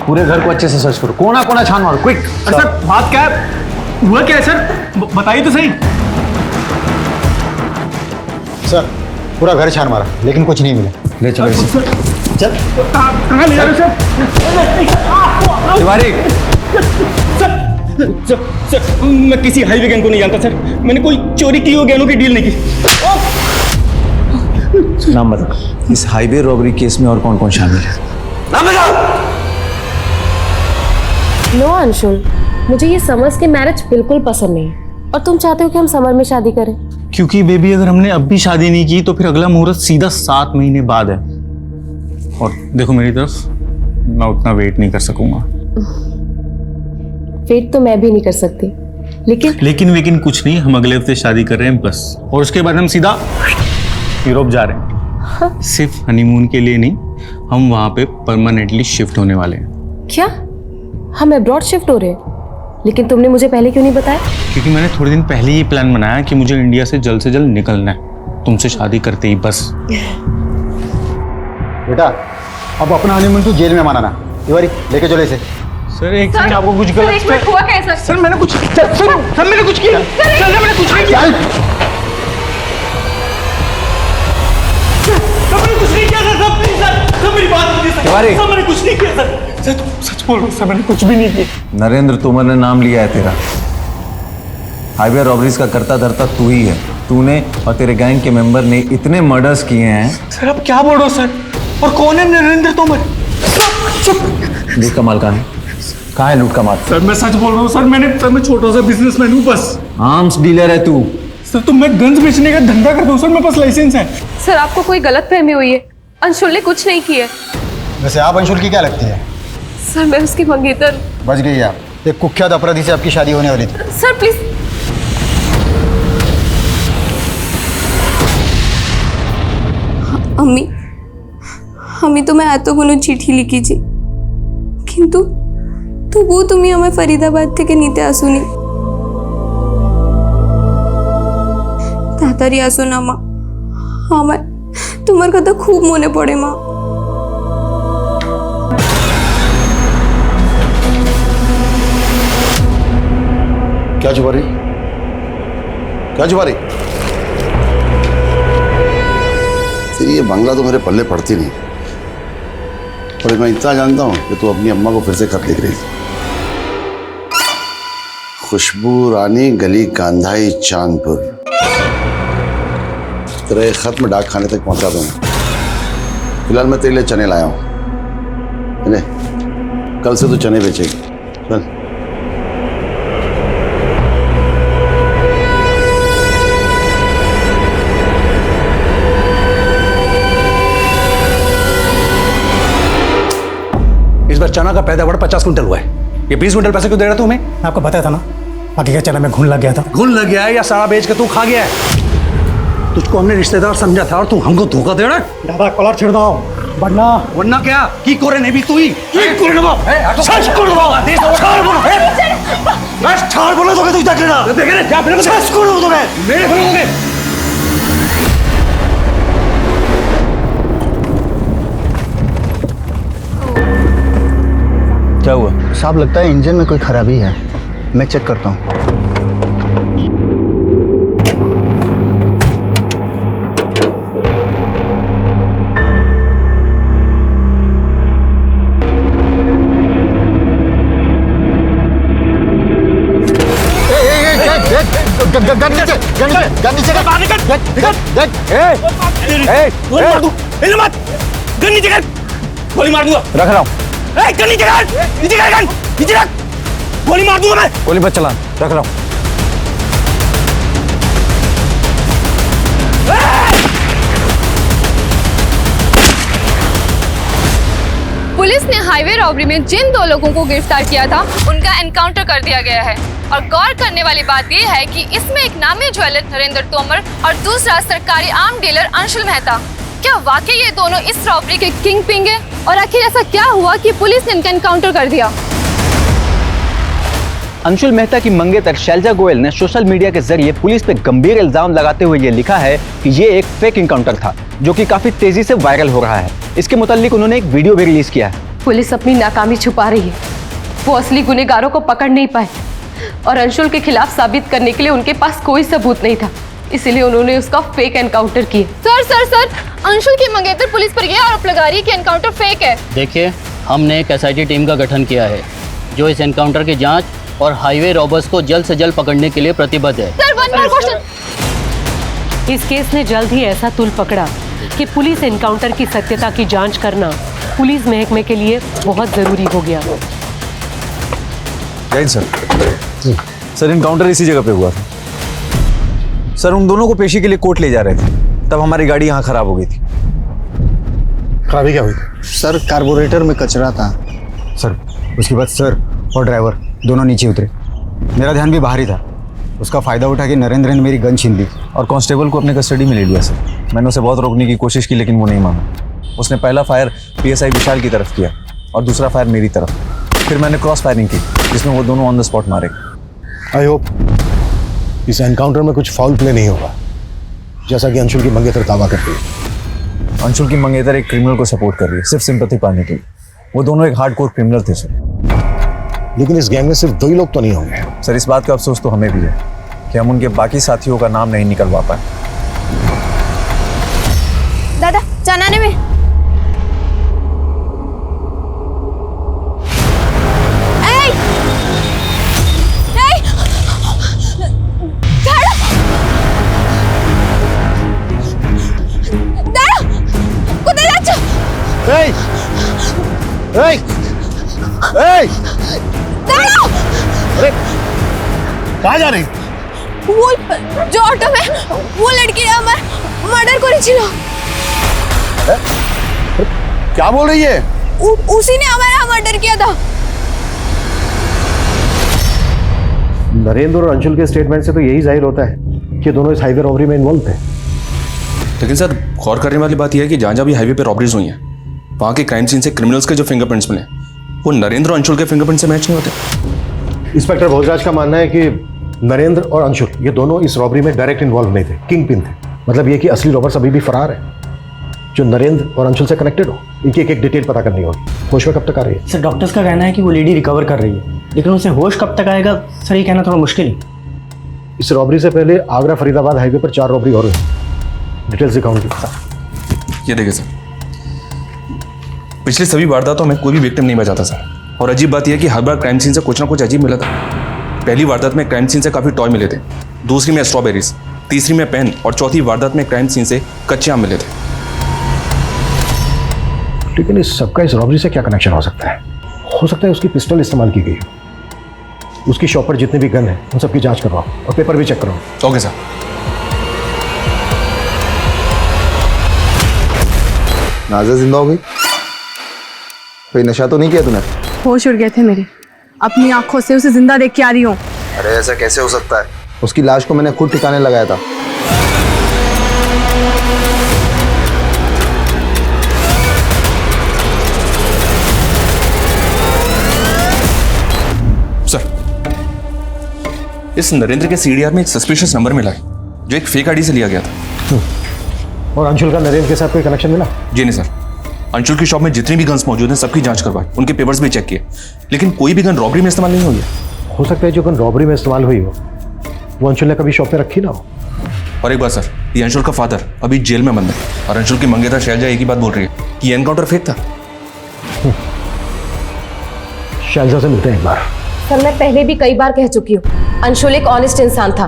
Speaker 12: पूरे घर को अच्छे से सर्च करो, कोना कोना छान मारो, क्विक।
Speaker 3: सर बात क्या है, हुआ क्या है सर, बताइए तो सही।
Speaker 8: सर, पूरा घर छान मारा लेकिन कुछ नहीं मिला।
Speaker 12: ले चलो इसे।
Speaker 8: चल।
Speaker 3: कहाँ ले जा रहे हो सर?
Speaker 12: तिवारी।
Speaker 17: सर, मैं किसी हाईवे गैंग को नहीं जानता सर, मैंने कोई चोरी की हो गहनों की डील नहीं की।
Speaker 12: नाम बता। इस हाईवे रॉबरी केस में और कौन कौन शामिल है? नाम बताओ।
Speaker 18: नो अंशुल, मुझे ये समर्स के मैरिज बिल्कुल पसंद नहीं है और तुम चाहते हो कि हम समर में शादी करें।
Speaker 25: क्योंकि बेबी अगर हमने अब भी शादी नहीं की तो फिर अगला मुहूर्त सीधा 7 महीने बाद है। और देखो मेरी तरफ, मैं उतना वेट नहीं कर सकूंगा।
Speaker 18: वेट तो मैं भी नहीं कर सकती,
Speaker 25: लेकिन कुछ नहीं, हम अगले हफ्ते शादी कर रहे हैं बस, और उसके बाद हम सीधा यूरोप जा रहे हैं। सिर्फ हनीमून के लिए नहीं, हम वहां पे परमानेंटली शिफ्ट होने वाले हैं।
Speaker 18: क्या हम अब्रॉड शिफ्ट हो रहे हैं? लेकिन तुमने मुझे पहले क्यों नहीं बताया?
Speaker 25: क्योंकि मैंने थोड़े दिन पहले ये प्लान बनाया कि मुझे इंडिया से जल्द निकलना है, तुमसे शादी करते ही बस।
Speaker 8: बेटा, अब अपना हनीमून तू जेल में मनाना। तिवारी, लेके चले इसे।
Speaker 25: सर एक सेकंड, आपको कुछ गलत
Speaker 18: हुआ कैसा?
Speaker 25: सर मैंने कुछ सर मैंने कुछ किया। सर मैंने कुछ नहीं किया।
Speaker 17: मैंने कुछ नहीं किया सर, मेरी बात कीजिए सर।
Speaker 12: तिवारी।
Speaker 17: सर मैंने कुछ नहीं किया सर, सच बोल रहा हूँ सर, मैंने कुछ भी नहीं किया।
Speaker 12: नरेंद्र तोमर ने नाम लिया है तेरा। हाईवे रॉबरीज का करता धरता तू ही है। तूने और तेरे गैंग के मेंबर ने इतने मर्डर्स किए हैं।
Speaker 17: सर आप क्या बोल रहे हो सर, और कौन है नरेंद्र तोमर?
Speaker 12: लूट का माल कहाँ है? कहाँ है लूट का माल?
Speaker 17: सर मैं सच बोल रहा हूँ सर, मैं छोटा सा बिजनेसमैन हूँ बस।
Speaker 12: आर्म्स डीलर है तू?
Speaker 17: सर तो मैं गन्स बेचने का धंधा करता हूँ सर, मेरे पास लाइसेंस है।
Speaker 18: सर आपको कोई गलतफहमी हुई है, अंशुल ने कुछ नहीं किया।
Speaker 8: वैसे आप अंशुल की क्या लगती है?
Speaker 18: सर मैं उसकी मंगेतर।
Speaker 8: बच गई आप। एक कुख्यात अपराधी से आपकी शादी होने वाली थी।
Speaker 18: Sir please.
Speaker 20: আমি তোমায় এতগুলো চিঠি লিখেছি, কিন্তু তবুও তুমি আমায় ফরিদাবাদ থেকে নিতে আসোনি। তাড়াতাড়ি আসো না মা, আমার তোমার কথা খুব মনে পড়ে মা।
Speaker 15: क्या जुबारी? क्या जुबारी? तेरी ये बंगला तो मेरे पल्ले पड़ती नहीं, और मैं इतना जानता हूं कि तू अपनी अम्मा को फिर से खत लिख रही थी। खुशबू रानी, गली कांधाई, चांदपुर। तेरा ये खत मैं डाक खाने तक पहुंचा दूंगा। फिलहाल मैं तेरे लिए चने लाया हूं, कल से तू चने बेचेगी। चल।
Speaker 26: इस बार चना का पैदावार 50 क्विंटल हुआ है, ये 20 क्विंटल पैसे क्यों दे रहा तू हमें?
Speaker 27: आपको बताया था ना, बाकी का चना में घुन लग गया था।
Speaker 26: घुन लग गया है या सारा बेच के तू खा गया है? तुझको हमने रिश्तेदार समझा था और तू हमको धोखा दे रहा है।
Speaker 27: दादा कॉलर छेड़ दो,
Speaker 26: वरना क्या की करे नहीं भी तू ही सच कर दो। बस ठाड़ बोला तो तू देख लेना, देख ले क्या फिर सच कर दो तुम्हें मेरे बोलोगे।
Speaker 8: क्या हुआ साहब? लगता है इंजन में कोई खराबी है, मैं चेक करता हूँ।
Speaker 17: गोली मार दूंगा।
Speaker 12: रख रहा हूँ।
Speaker 17: नीचे रख, गोली मार दूंगा मैं।
Speaker 12: गोली मत चला, रख रहा हूँ।
Speaker 23: पुलिस ने हाईवे रॉबरी में जिन 2 लोगों को गिरफ्तार किया था उनका एनकाउंटर कर दिया गया है। और गौर करने वाली बात यह है कि इसमें एक नामी ज्वेलर नरेंद्र तोमर और दूसरा सरकारी आर्म डीलर अंशुल मेहता। क्या वाकई ये दोनों इस रॉबरी के किंग पिंग है? और आखिर ऐसा क्या हुआ कि पुलिस ने इनका एनकाउंटर कर दिया?
Speaker 5: अंशुल मेहता की मंगेतर शैलजा गोयल ने सोशल मीडिया के जरिए पुलिस पे गंभीर इल्जाम लगाते हुए ये लिखा है कि ये एक फेक इनकाउंटर था, जो कि काफी तेजी से वायरल हो रहा है। इसके मुताल्लिक उन्होंने एक वीडियो भी रिलीज किया है।
Speaker 18: पुलिस अपनी नाकामी छुपा रही है। वो असली गुनहगारों को पकड़ नहीं पाए और अंशुल के खिलाफ साबित करने के लिए उनके पास कोई सबूत नहीं था, इसीलिए उन्होंने उसका फेक एनकाउंटर किया।
Speaker 23: सर अंशुल की मंगेतर पुलिस पर यह आरोप लगा रही है कि एनकाउंटर फेक है।
Speaker 24: देखिए, हमने एक SIT टीम का गठन किया है जो इस एनकाउंटर की जांच और हाईवे रॉबर्स को जल्द से जल्द पकड़ने के लिए प्रतिबद्ध है।
Speaker 23: Sir, one more question.
Speaker 1: इस केस ने जल्द ही ऐसा तुल पकड़ा कि पुलिस एनकाउंटर की सत्यता की जांच करना पुलिस महकमे के लिए बहुत जरूरी हो गया।
Speaker 12: जय सर। सर, इनकाउंटर इसी जगह पे हुआ था। सर, उन दोनों को पेशी के लिए कोर्ट ले जा रहे थे, तब हमारी गाड़ी यहाँ खराब हो गई थी।
Speaker 8: खराबी क्या हुई? सर, कार्बोरेटर में कचरा था। सर, उसके बाद सर और ड्राइवर दोनों नीचे उतरे। मेरा ध्यान भी बाहर ही था। उसका फ़ायदा उठा के नरेंद्र ने मेरी गन छीन ली
Speaker 12: और कांस्टेबल को अपने कस्टडी में ले लिया। सर, मैंने उसे बहुत रोकने की कोशिश की, लेकिन वो नहीं माना। उसने पहला फायर PSI विशाल की तरफ किया और दूसरा फायर मेरी तरफ। फिर मैंने क्रॉस फायरिंग की, जिसमें वो दोनों ऑन द स्पॉट मारे।
Speaker 16: आई होप इस एनकाउंटर में कुछ फाउल प्ले नहीं होगा, जैसा कि अंशुल की मंगेतर दावा करती है।
Speaker 12: अंशुल की मंगेतर एक क्रिमिनल को सपोर्ट कर रही है, सिर्फ सिंपैथी पाने के लिए। वो दोनों एक हार्डकोर क्रिमिनल थे सर।
Speaker 16: लेकिन इस गैंग में सिर्फ 2 ही लोग तो नहीं होंगे।
Speaker 12: सर, इस बात का अफसोस तो हमें भी है कि हम उनके बाकी साथियों का नाम नहीं निकलवा पाए।
Speaker 10: दादा चनाने में
Speaker 16: कहाँ जा रही?
Speaker 10: वो जो ऑटो में वो लड़की ने हमारा मर्डर करेছিল।
Speaker 16: क्या बोल रही है?
Speaker 10: उसी ने हमारा मर्डर किया था।
Speaker 16: नरेंद्र और अंशुल के स्टेटमेंट से तो यही जाहिर होता है कि दोनों इस हाईवे रॉबरी में इन्वॉल्व थे।
Speaker 6: लेकिन सर, गौर करने वाली बात यह है कि जहाँ जहाँ भी हाईवे पे रॉबरीज हुई हैं, वहाँ के क्राइम सीन से क्रिमिनल्स के जो फिंगरप्रिंट्स मिले वो नरेंद्र और अंशुल के फिंगरप्रिंट से मैच नहीं होते।
Speaker 16: इंस्पेक्टर भोजराज का मानना है कि नरेंद्र और अंशुल ये दोनों इस रॉबरी में डायरेक्ट इन्वॉल्व नहीं थे, किंग पिन थे। मतलब ये कि असली रॉबर्स अभी भी फरार है, जो नरेंद्र और अंशुल से कनेक्टेड हो। इनकी एक डिटेल पता करनी होगी। होश में कब तक आ रही है?
Speaker 27: सर, डॉक्टर्स का कहना है कि वो लेडी रिकवर कर रही है, लेकिन उसे होश कब तक आएगा सर, ये कहना थोड़ा मुश्किल है।
Speaker 16: इस रॉबरी से पहले आगरा फरीदाबाद हाईवे पर 4 रॉबरी और हुई। डिटेल्स दिखाऊंगी।
Speaker 6: ये देखिए सर, पिछले सभी वारदातों में कोई भी विक्टिम नहीं बचा था सर। और अजीब बात यह है कि हर बार क्राइम सीन से कुछ ना कुछ अजीब मिला था। पहली वारदात में क्राइम सीन से काफ़ी टॉय मिले थे, दूसरी में स्ट्रॉबेरीज, तीसरी में पेन और चौथी वारदात में क्राइम सीन से कच्चे आम मिले थे।
Speaker 16: लेकिन इस सबका इस रॉबरी से क्या कनेक्शन हो सकता है? हो सकता है उसकी पिस्टल इस्तेमाल की गई, उसकी शॉप पर जितने भी गन है उन सबकी जांच करवाओ और पेपर भी चेक करवाओ।
Speaker 6: Okay sir.
Speaker 12: नाज़ा जिंदा हो गई? कोई नशा तो नहीं किया तूने?
Speaker 7: होश उड़ गए थे मेरे, अपनी आंखों से उसे जिंदा देख के आ रही हूँ।
Speaker 12: अरे ऐसा कैसे हो सकता है? उसकी लाश को मैंने खुद ठिकाने लगाया था।
Speaker 6: सर, इस नरेंद्र के CDR में एक सस्पिशियस नंबर मिला है जो एक फेक आईडी से लिया गया था।
Speaker 16: और अंशुल का नरेंद्र के साथ कोई कनेक्शन मिला?
Speaker 6: जी नहीं सर। अंशुल की शॉप में जितनी भी गन्स मौजूद हैं सबकी जांच करवाई, उनके पेपर्स भी चेक किए, लेकिन कोई भी गन रॉबरी में इस्तेमाल नहीं हुई है।
Speaker 16: हो सकता है जो गन रॉबरी में इस्तेमाल हुई हो वो अंशुल ने कभी शॉप पे रखी ना हो।
Speaker 6: और एक बात सर, ये अंशुल का फादर अभी जेल में बंद है और अंशुल की मंगेतर शैलजा एक ही बात बोल रही है कि ये एनकाउंटर फेक था।
Speaker 16: शैलजा से मिलते हैं एक बार।
Speaker 18: सर, मैं पहले भी कई बार कह चुकी हूँ, अंशुल एक ऑनेस्ट इंसान था,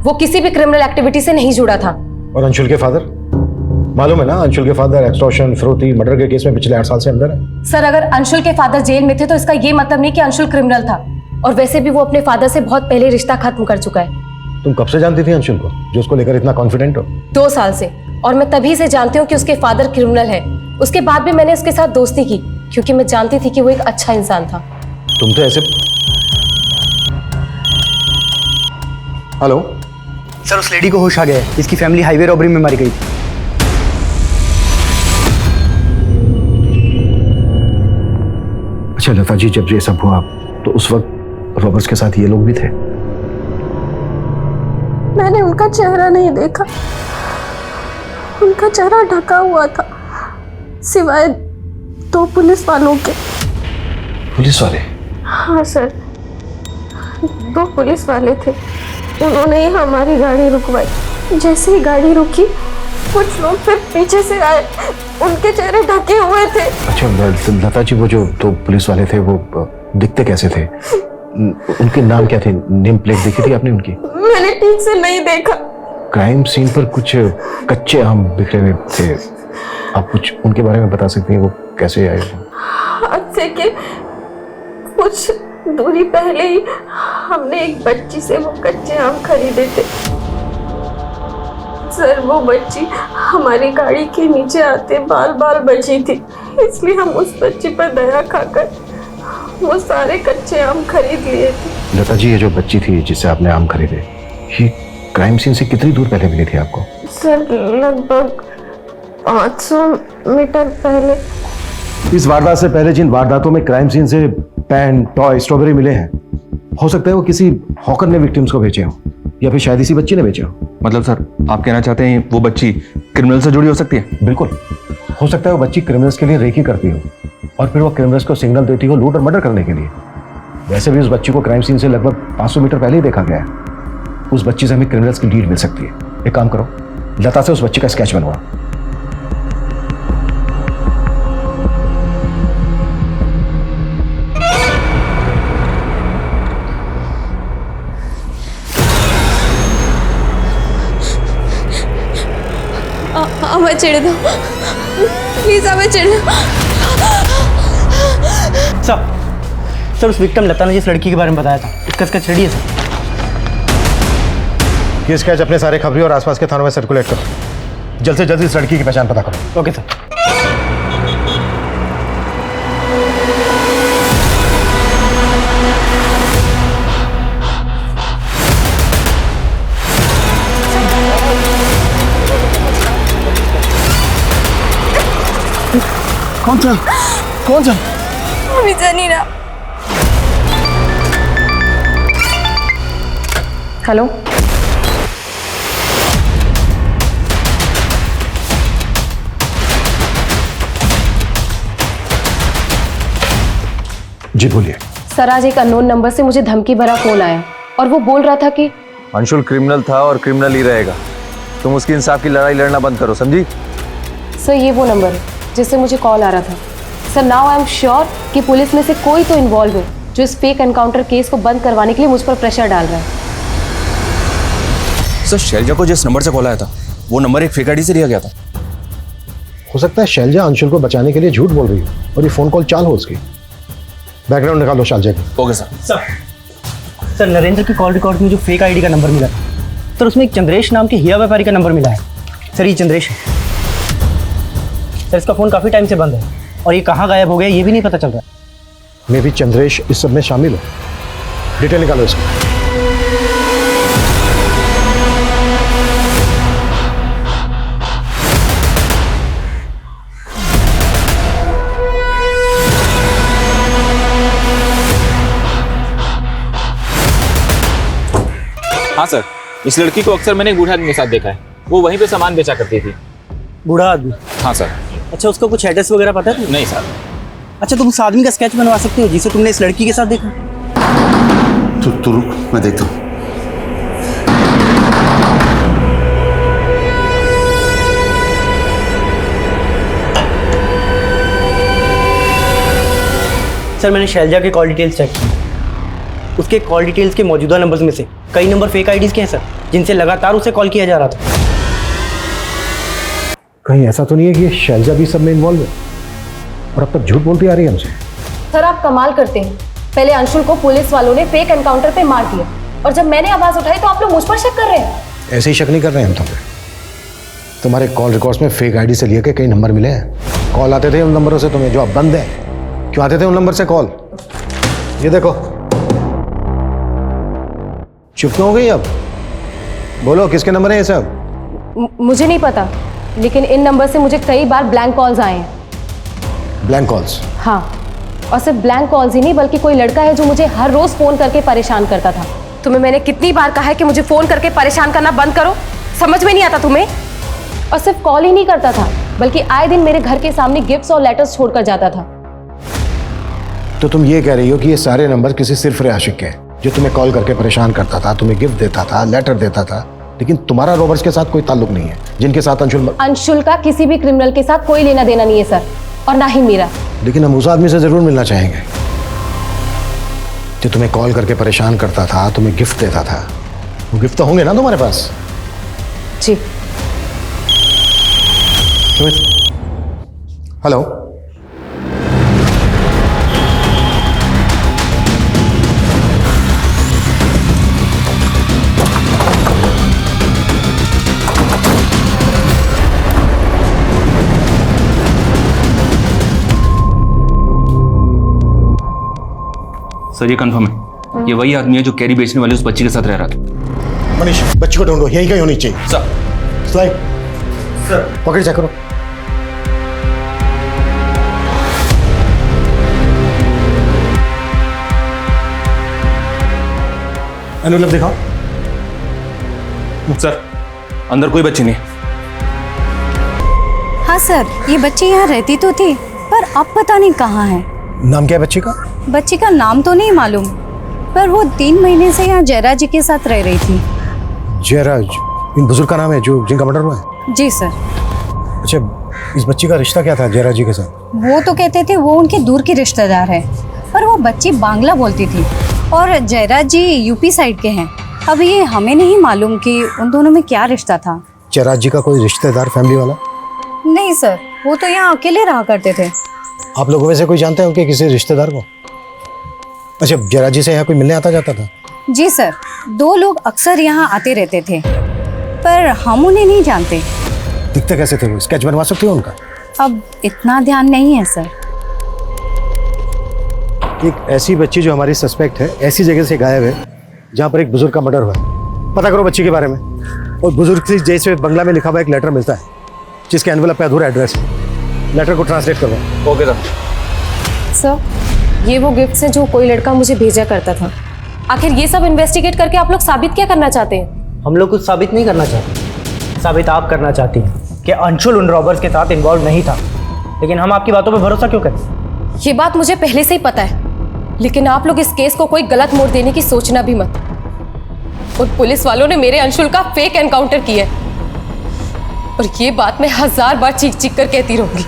Speaker 18: वो किसी भी क्रिमिनल एक्टिविटी से नहीं जुड़ा था।
Speaker 16: और अंशुल के फादर? मालूम है ना, अंशुल के फादर एक्सटॉर्शन, फिरौती, मर्डर के केस में पिछले 8 साल से अंदर है।
Speaker 18: सर, अगर अंशुल के फादर जेल में थे तो इसका ये मतलब नहीं कि अंशुल क्रिमिनल था, और वैसे भी वो अपने फादर से बहुत पहले रिश्ता खत्म कर चुका है।
Speaker 16: तुम कब से जानती थी अंशुल को, जो उसको लेकर इतना कॉन्फिडेंट हो?
Speaker 18: 2 साल से, और मैं तभी से जानती हूँ कि उसके फादर क्रिमिनल है। उसके बाद भी मैंने उसके साथ दोस्ती की, क्योंकि मैं जानती थी कि वो एक अच्छा इंसान था।
Speaker 16: तुम तो ऐसे। हेलो
Speaker 27: सर, उस लेडी को होश आ गया है। इसकी फैमिली हाईवे रॉबरी में मारी गई थी।
Speaker 16: अच्छा लता जी, जब ये सब हुआ तो उस वक्त रॉबर्ट्स के साथ ये लोग भी थे?
Speaker 20: मैंने उनका चेहरा नहीं देखा, उनका चेहरा ढका हुआ था सिवाय 2 पुलिस वालों के।
Speaker 16: पुलिस वाले?
Speaker 20: हाँ सर, 2 पुलिस वाले थे। उन्होंने ही हमारी गाड़ी रुकवाई। जैसे ही गाड़ी रुकी कुछ लोग फिर पीछे से आए, उनके चेहरे ढके हुए थे।
Speaker 16: अच्छा लता जी, वो जो 2 पुलिस वाले थे वो दिखते कैसे थे? उनके नाम क्या थे? नेम प्लेट देखी थी आपने उनकी?
Speaker 20: मैंने ठीक से नहीं देखा।
Speaker 16: क्राइम सीन पर कुछ कच्चे आम बिखरे हुए थे, आप कुछ उनके बारे में बता सकती हैं? वो कैसे आए?
Speaker 20: आज से के कुछ दूरी पहले ही हमने एक बच्ची से वो कच्चे आम खरीदे थे। सर, वो बच्ची हमारी गाड़ी के नीचे आते बाल बाल बची थी, इसलिए हम उस बच्ची पर दया खाकर वो सारे कच्चे आम खरीद लिए थे।
Speaker 16: लता जी, ये जो बच्ची थी जिससे आपने आम खरीदे, ये क्राइम सीन से कितनी दूर पहले मिली थी आपको?
Speaker 20: सर, लगभग 500 मीटर पहले।
Speaker 16: इस वारदात से पहले जिन वारदातों में क्राइम सीन से पेन, टॉय, स्ट्रॉबेरी मिले हैं, हो सकता है वो किसी हॉकर ने विक्टिम्स को बेचे हो या फिर शायद इसी बच्ची ने बेचे हो।
Speaker 6: मतलब सर, आप कहना चाहते हैं वो बच्ची क्रिमिनल से जुड़ी हो सकती है?
Speaker 16: बिल्कुल, हो सकता है वो बच्ची क्रिमिनल्स के लिए रेकी करती हो और फिर वो क्रिमिनल्स को सिग्नल देती हो लूट और मर्डर करने के लिए। वैसे भी उस बच्ची को क्राइम सीन से लगभग 500 मीटर पहले ही देखा गया है। उस बच्ची से हमें क्रिमिनल्स की लीड मिल सकती है। एक काम करो, लता से उस बच्ची का स्केच बनवाओ।
Speaker 20: हमें चिढ़ दो प्लीज, हमें चिढ़ दो।
Speaker 27: सर, उस विक्टिम लता ने जिस लड़की के बारे में बताया था, उसका स्केच रेडी है सर।
Speaker 16: ये स्केच अपने सारे खबरी और आसपास के थानों में सर्कुलेट करो। जल्द से जल्द इस लड़की की पहचान पता करो।
Speaker 27: Okay sir.
Speaker 16: कौन सा? कौन सा?
Speaker 20: अभी जानी ना।
Speaker 18: हेलो,
Speaker 16: जी बोलिए।
Speaker 18: सर, आज एक अननोन नंबर से मुझे धमकी भरा फोन आया और वो बोल रहा था कि
Speaker 12: अंशुल क्रिमिनल था और क्रिमिनल ही रहेगा। तुम उसकी इंसाफ की लड़ाई लड़ना बंद करो, समझी?
Speaker 18: सर, ये वो नंबर है जिससे मुझे कॉल आ रहा था। Sir, now I am sure कि पुलिस में से कोई तो इन्वॉल्व है जो इस फेक एनकाउंटर केस को बंद करवाने के लिए मुझ पर प्रेशर डाल रहा है।
Speaker 6: सर, शैलजा को जिस नंबर से कॉल आया था वो नंबर एक फेक आईडी से लिया गया था।
Speaker 16: हो सकता है शैलजा अंशुल को बचाने के लिए झूठ बोल रही हो और ये फोन कॉल चाल हो उसकी। बैकग्राउंड निकालो शैलजा की।
Speaker 6: Okay sir.
Speaker 27: सर, नरेंद्र की कॉल रिकॉर्ड में जो फेक आईडी का नंबर मिला सर, उसमें एक चंद्रेश नाम के हीरा व्यापारी का नंबर मिला है। सर, ये चंद्रेश है। सर, इसका फ़ोन काफ़ी टाइम से बंद है और ये कहाँ गायब हो गया ये भी नहीं पता चल रहा।
Speaker 16: मे भी चंद्रेश इस सब में शामिल हो। डिटेल निकालो इसका।
Speaker 2: हाँ सर, इस लड़की को अक्सर मैंने एक बूढ़ा आदमी के साथ देखा है। वो वहीं पे सामान बेचा करती थी।
Speaker 27: बूढ़ा आदमी?
Speaker 2: हाँ सर।
Speaker 27: अच्छा, उसका कुछ एड्रेस वगैरह पता है?
Speaker 2: नहीं सर।
Speaker 27: अच्छा, तुम उस आदमी का स्केच बनवा सकते हो जिसे तुमने इस लड़की के साथ देखा?
Speaker 15: तू रुक, मैं देखता हूँ।
Speaker 27: सर, मैंने शैलजा के कॉल डिटेल्स चेक की। उसके कॉल डिटेल्स के मौजूदा नंबर्स में से कई नंबर फेक आईडीज के हैं सर, जिनसे लगातार उसे कॉल किया जा रहा था।
Speaker 16: कहीं ऐसा तो नहीं है कि ये शैलजा भी सब में इन्वॉल्व है और अब तक झूठ बोलती आ रही है हमसे?
Speaker 18: सर, आप कमाल करते हैं। पहले अंशुल को पुलिस वालों ने फेक एनकाउंटर पे मार दिया और जब मैंने आवाज उठाई तो आप लोग मुझ पर शक कर रहे हैं।
Speaker 16: ऐसे ही शक नहीं कर रहे हैं हम तुम पे। तुम्हारे कॉल रिकॉर्ड्स में फेक आईडी से लिए के कई नंबर मिले हैं। कॉल आते थे उन नंबरों से तुम्हें जो अब बंद है। क्यों आते थे उन नंबर से कॉल? ये देखो, चुप क्यों हो गई अब? बोलो किसके नंबर है ये सब?
Speaker 18: मुझे नहीं पता, लेकिन इन नंबर से मुझे कई बार ब्लैंक कॉल्स आए हैं।
Speaker 16: Blank calls?
Speaker 18: हाँ, और सिर्फ ब्लैंक कॉल्स ही नहीं, बल्कि कोई लड़का है जो मुझे हर रोज फोन करके परेशान करता था। तुम्हें मैंने कितनी बार कहा है कि मुझे फोन करके परेशान करना बंद करो? समझ में नहीं आता तुम्हें? और सिर्फ कॉल ही नहीं करता था, बल्कि आए दिन मेरे घर के सामने गिफ्ट्स और लेटर्स छोड़कर जाता था।
Speaker 16: तो तुम ये कह रही हो कि ये सारे नंबर किसी सिरफिरे आशिक के, जो तुम्हें कॉल करके परेशान करता था, तुम्हें गिफ्ट देता था, लेटर देता था, लेकिन तुम्हारा रॉबर्ट्स के साथ कोई ताल्लुक नहीं है, जिनके साथ अंशुल
Speaker 18: का किसी भी क्रिमिनल के साथ कोई लेना देना नहीं है सर, और ना ही मेरा।
Speaker 16: लेकिन हम उस आदमी से जरूर मिलना चाहेंगे जो तुम्हें कॉल करके परेशान करता था, तुम्हें गिफ्ट देता था। वो गिफ्ट तो होंगे ना तुम्हारे पास?
Speaker 18: जी।
Speaker 16: हेलो,
Speaker 6: सर ये कंफर्म है, ये वही आदमी है जो कैरी बेचने वाले उस बच्ची के साथ रह रहा था।
Speaker 16: मनीष, बच्ची को ढूंढो, यहीं कहीं होनी चाहिए।
Speaker 6: सर।
Speaker 16: स्लाइड सर, पकड़ चेक करो।
Speaker 6: एनवेलप दिखाओ। सर, अंदर कोई बच्ची नहीं।
Speaker 4: हाँ सर, ये बच्ची यहाँ रहती तो थी, पर अब पता नहीं कहाँ है।
Speaker 16: नाम क्या है बच्ची का?
Speaker 4: बच्ची का नाम तो नहीं मालूम, पर वो 3 महीने से यहाँ जयराज जी के साथ रह रही थी।
Speaker 16: जयराज इन बुजुर्ग का नाम है जो जिनका मर्डर हुआ है?
Speaker 4: जी सर।
Speaker 16: अच्छा, इस बच्ची का रिश्ता क्या था जयराज जी के साथ?
Speaker 4: वो तो कहते थे वो उनके दूर की रिश्तेदार है, पर वो बच्ची बांग्ला बोलती थी और जयराज जी यूपी साइड के हैं। अब ये हमें नहीं मालूम कि उन दोनों में क्या रिश्ता था।
Speaker 16: जयराज जी का कोई रिश्तेदार, फैमिली वाला?
Speaker 4: नहीं सर, वो तो यहाँ अकेले रहा करते थे।
Speaker 16: आप लोगों में से कोई जानते हैं उनके किसी रिश्तेदार को? अच्छा, जयराज जी से यहाँ कोई मिलने आता जाता था?
Speaker 4: जी सर, 2 लोग अक्सर यहाँ आते रहते थे, पर हम उन्हें नहीं जानते।
Speaker 16: दिखते कैसे थे वो? स्केच बनवा सकते हो उनका?
Speaker 4: अब इतना ध्यान नहीं है सर।
Speaker 16: एक ऐसी बच्ची जो हमारी सस्पेक्ट है, ऐसी जगह से गायब है जहाँ पर एक बुजुर्ग का मर्डर हुआ है। पता करो बच्ची के बारे में। और बुजुर्ग से जैसे बंगला में लिखा हुआ एक लेटर मिलता है, जिसके एनवेलप पे अधूरा एड्रेस है। लेटर को ट्रांसलेट करवाओ।
Speaker 6: ओके
Speaker 18: सर, ये वो गिफ्ट्स हैं जो कोई लड़का मुझे भेजा करता था। आखिर ये सब इन्वेस्टिगेट करके आप लोग साबित क्या करना चाहते हैं?
Speaker 27: हम लोग कुछ साबित नहीं करना चाहते, साबित आप करना चाहती हैं कि अंशुल उन रॉबर्स के साथ इन्वॉल्व नहीं था। लेकिन हम आपकी बातों पर भरोसा क्यों करें?
Speaker 18: ये बात मुझे पहले से ही पता है, लेकिन आप लोग इस केस को कोई गलत मोड़ देने की सोचना भी मत। और पुलिस वालों ने मेरे अंशुल का फेक एनकाउंटर किया है, और ये बात मैं 1000 बार चीख चीख कर कहती रहूंगी।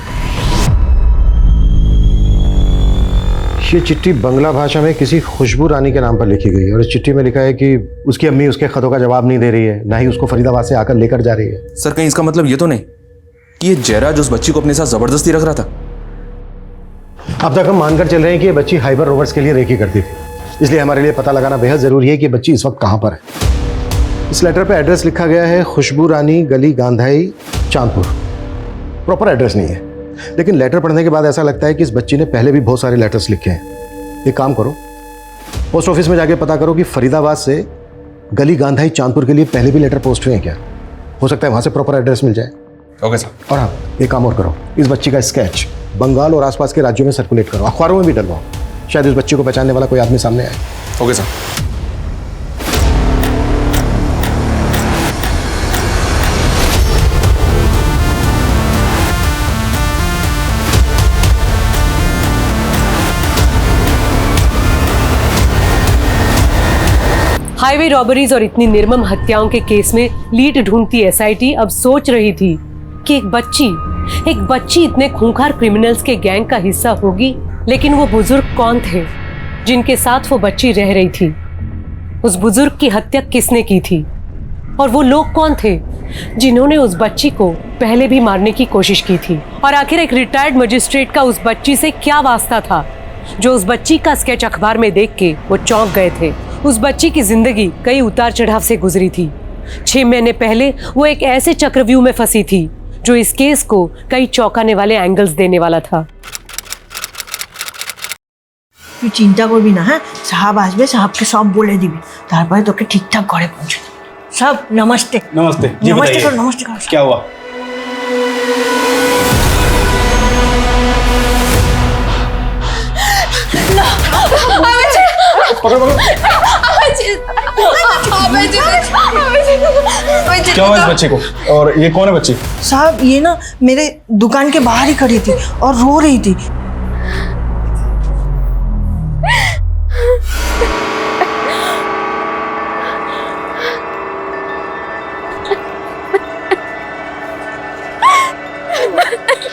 Speaker 16: ये चिट्ठी बंगला भाषा में किसी खुशबू रानी के नाम पर लिखी गई है, और इस चिट्ठी में लिखा है कि उसकी अम्मी उसके खतों का जवाब नहीं दे रही है, ना ही उसको फरीदाबाद से आकर लेकर जा रही है।
Speaker 6: सर, कहीं इसका मतलब ये तो नहीं कि ये जयराज उस बच्ची को अपने साथ जबरदस्ती रख रहा था?
Speaker 16: अब तक हम मानकर चल रहे हैं कि ये बच्ची हाइबर रोबर्ट्स के लिए रेकी करती थी, इसलिए हमारे लिए पता लगाना बेहद जरूरी है कि बच्ची इस वक्त कहाँ पर है। इस लेटर पे एड्रेस लिखा गया है खुशबू रानी गली गांधाई चांदपुर। प्रॉपर एड्रेस नहीं है, लेकिन लेटर पढ़ने के बाद ऐसा लगता है कि इस बच्ची ने पहले भी बहुत सारे लेटर्स लिखे हैं। एक काम करो, पोस्ट ऑफिस में जाके पता करो कि फरीदाबाद से गली गांधाई चांदपुर के लिए पहले भी लेटर पोस्ट हुए हैं क्या। हो सकता है वहाँ से प्रॉपर एड्रेस मिल जाए।
Speaker 6: Okay sir.
Speaker 16: और हाँ, एक काम और करो, इस बच्ची का स्केच बंगाल और आसपास के राज्यों में सर्कुलेट करो, अखबारों में भी डलवाओ, शायद उस बच्ची को पहचानने वाला कोई आदमी सामने आए।
Speaker 6: Okay sir.
Speaker 1: हाईवे रॉबरीज और इतनी निर्मम हत्याओं के केस में लीड ढूंढती एसआईटी अब सोच रही थी कि एक बच्ची इतने खूंखार क्रिमिनल्स के गैंग का हिस्सा होगी, लेकिन वो बुजुर्ग कौन थे जिनके साथ वो बच्ची रह रही थी? उस बुजुर्ग की हत्या किसने की थी? और वो लोग कौन थे जिन्होंने उस बच्ची को पहले भी मारने की कोशिश की थी? और आखिर एक रिटायर्ड मजिस्ट्रेट का उस बच्ची से क्या वास्ता था जो उस बच्ची का स्केच अखबार में देख के वो चौंक गए थे? उस बच्ची की जिंदगी कई उतार चढ़ाव से गुजरी थी। 6 महीने पहले वो एक ऐसे चक्रव्यूह में फंसी थी जो इस केस को कई चौंकाने वाले एंगल्स देने वाला था।
Speaker 9: তুই চিন্তা করবি না, হ্যাঁ? সাহাব আসবে, সাহাবকে সব বলে দিবি, তারপরে তোকে ঠিকঠাক ঘরে পৌঁছে দেবে। সব নমস্তে।
Speaker 6: नमस्ते जी,
Speaker 9: नमस्ते
Speaker 6: बताइए
Speaker 9: करो, नमस्ते करो।
Speaker 6: क्या हुआ? पकड़ पकड़। क्या हुआ इस बच्चे को? और ये कौन है बच्ची?
Speaker 9: साहब ये ना मेरे दुकान के बाहर ही खड़ी थी और रो रही थी।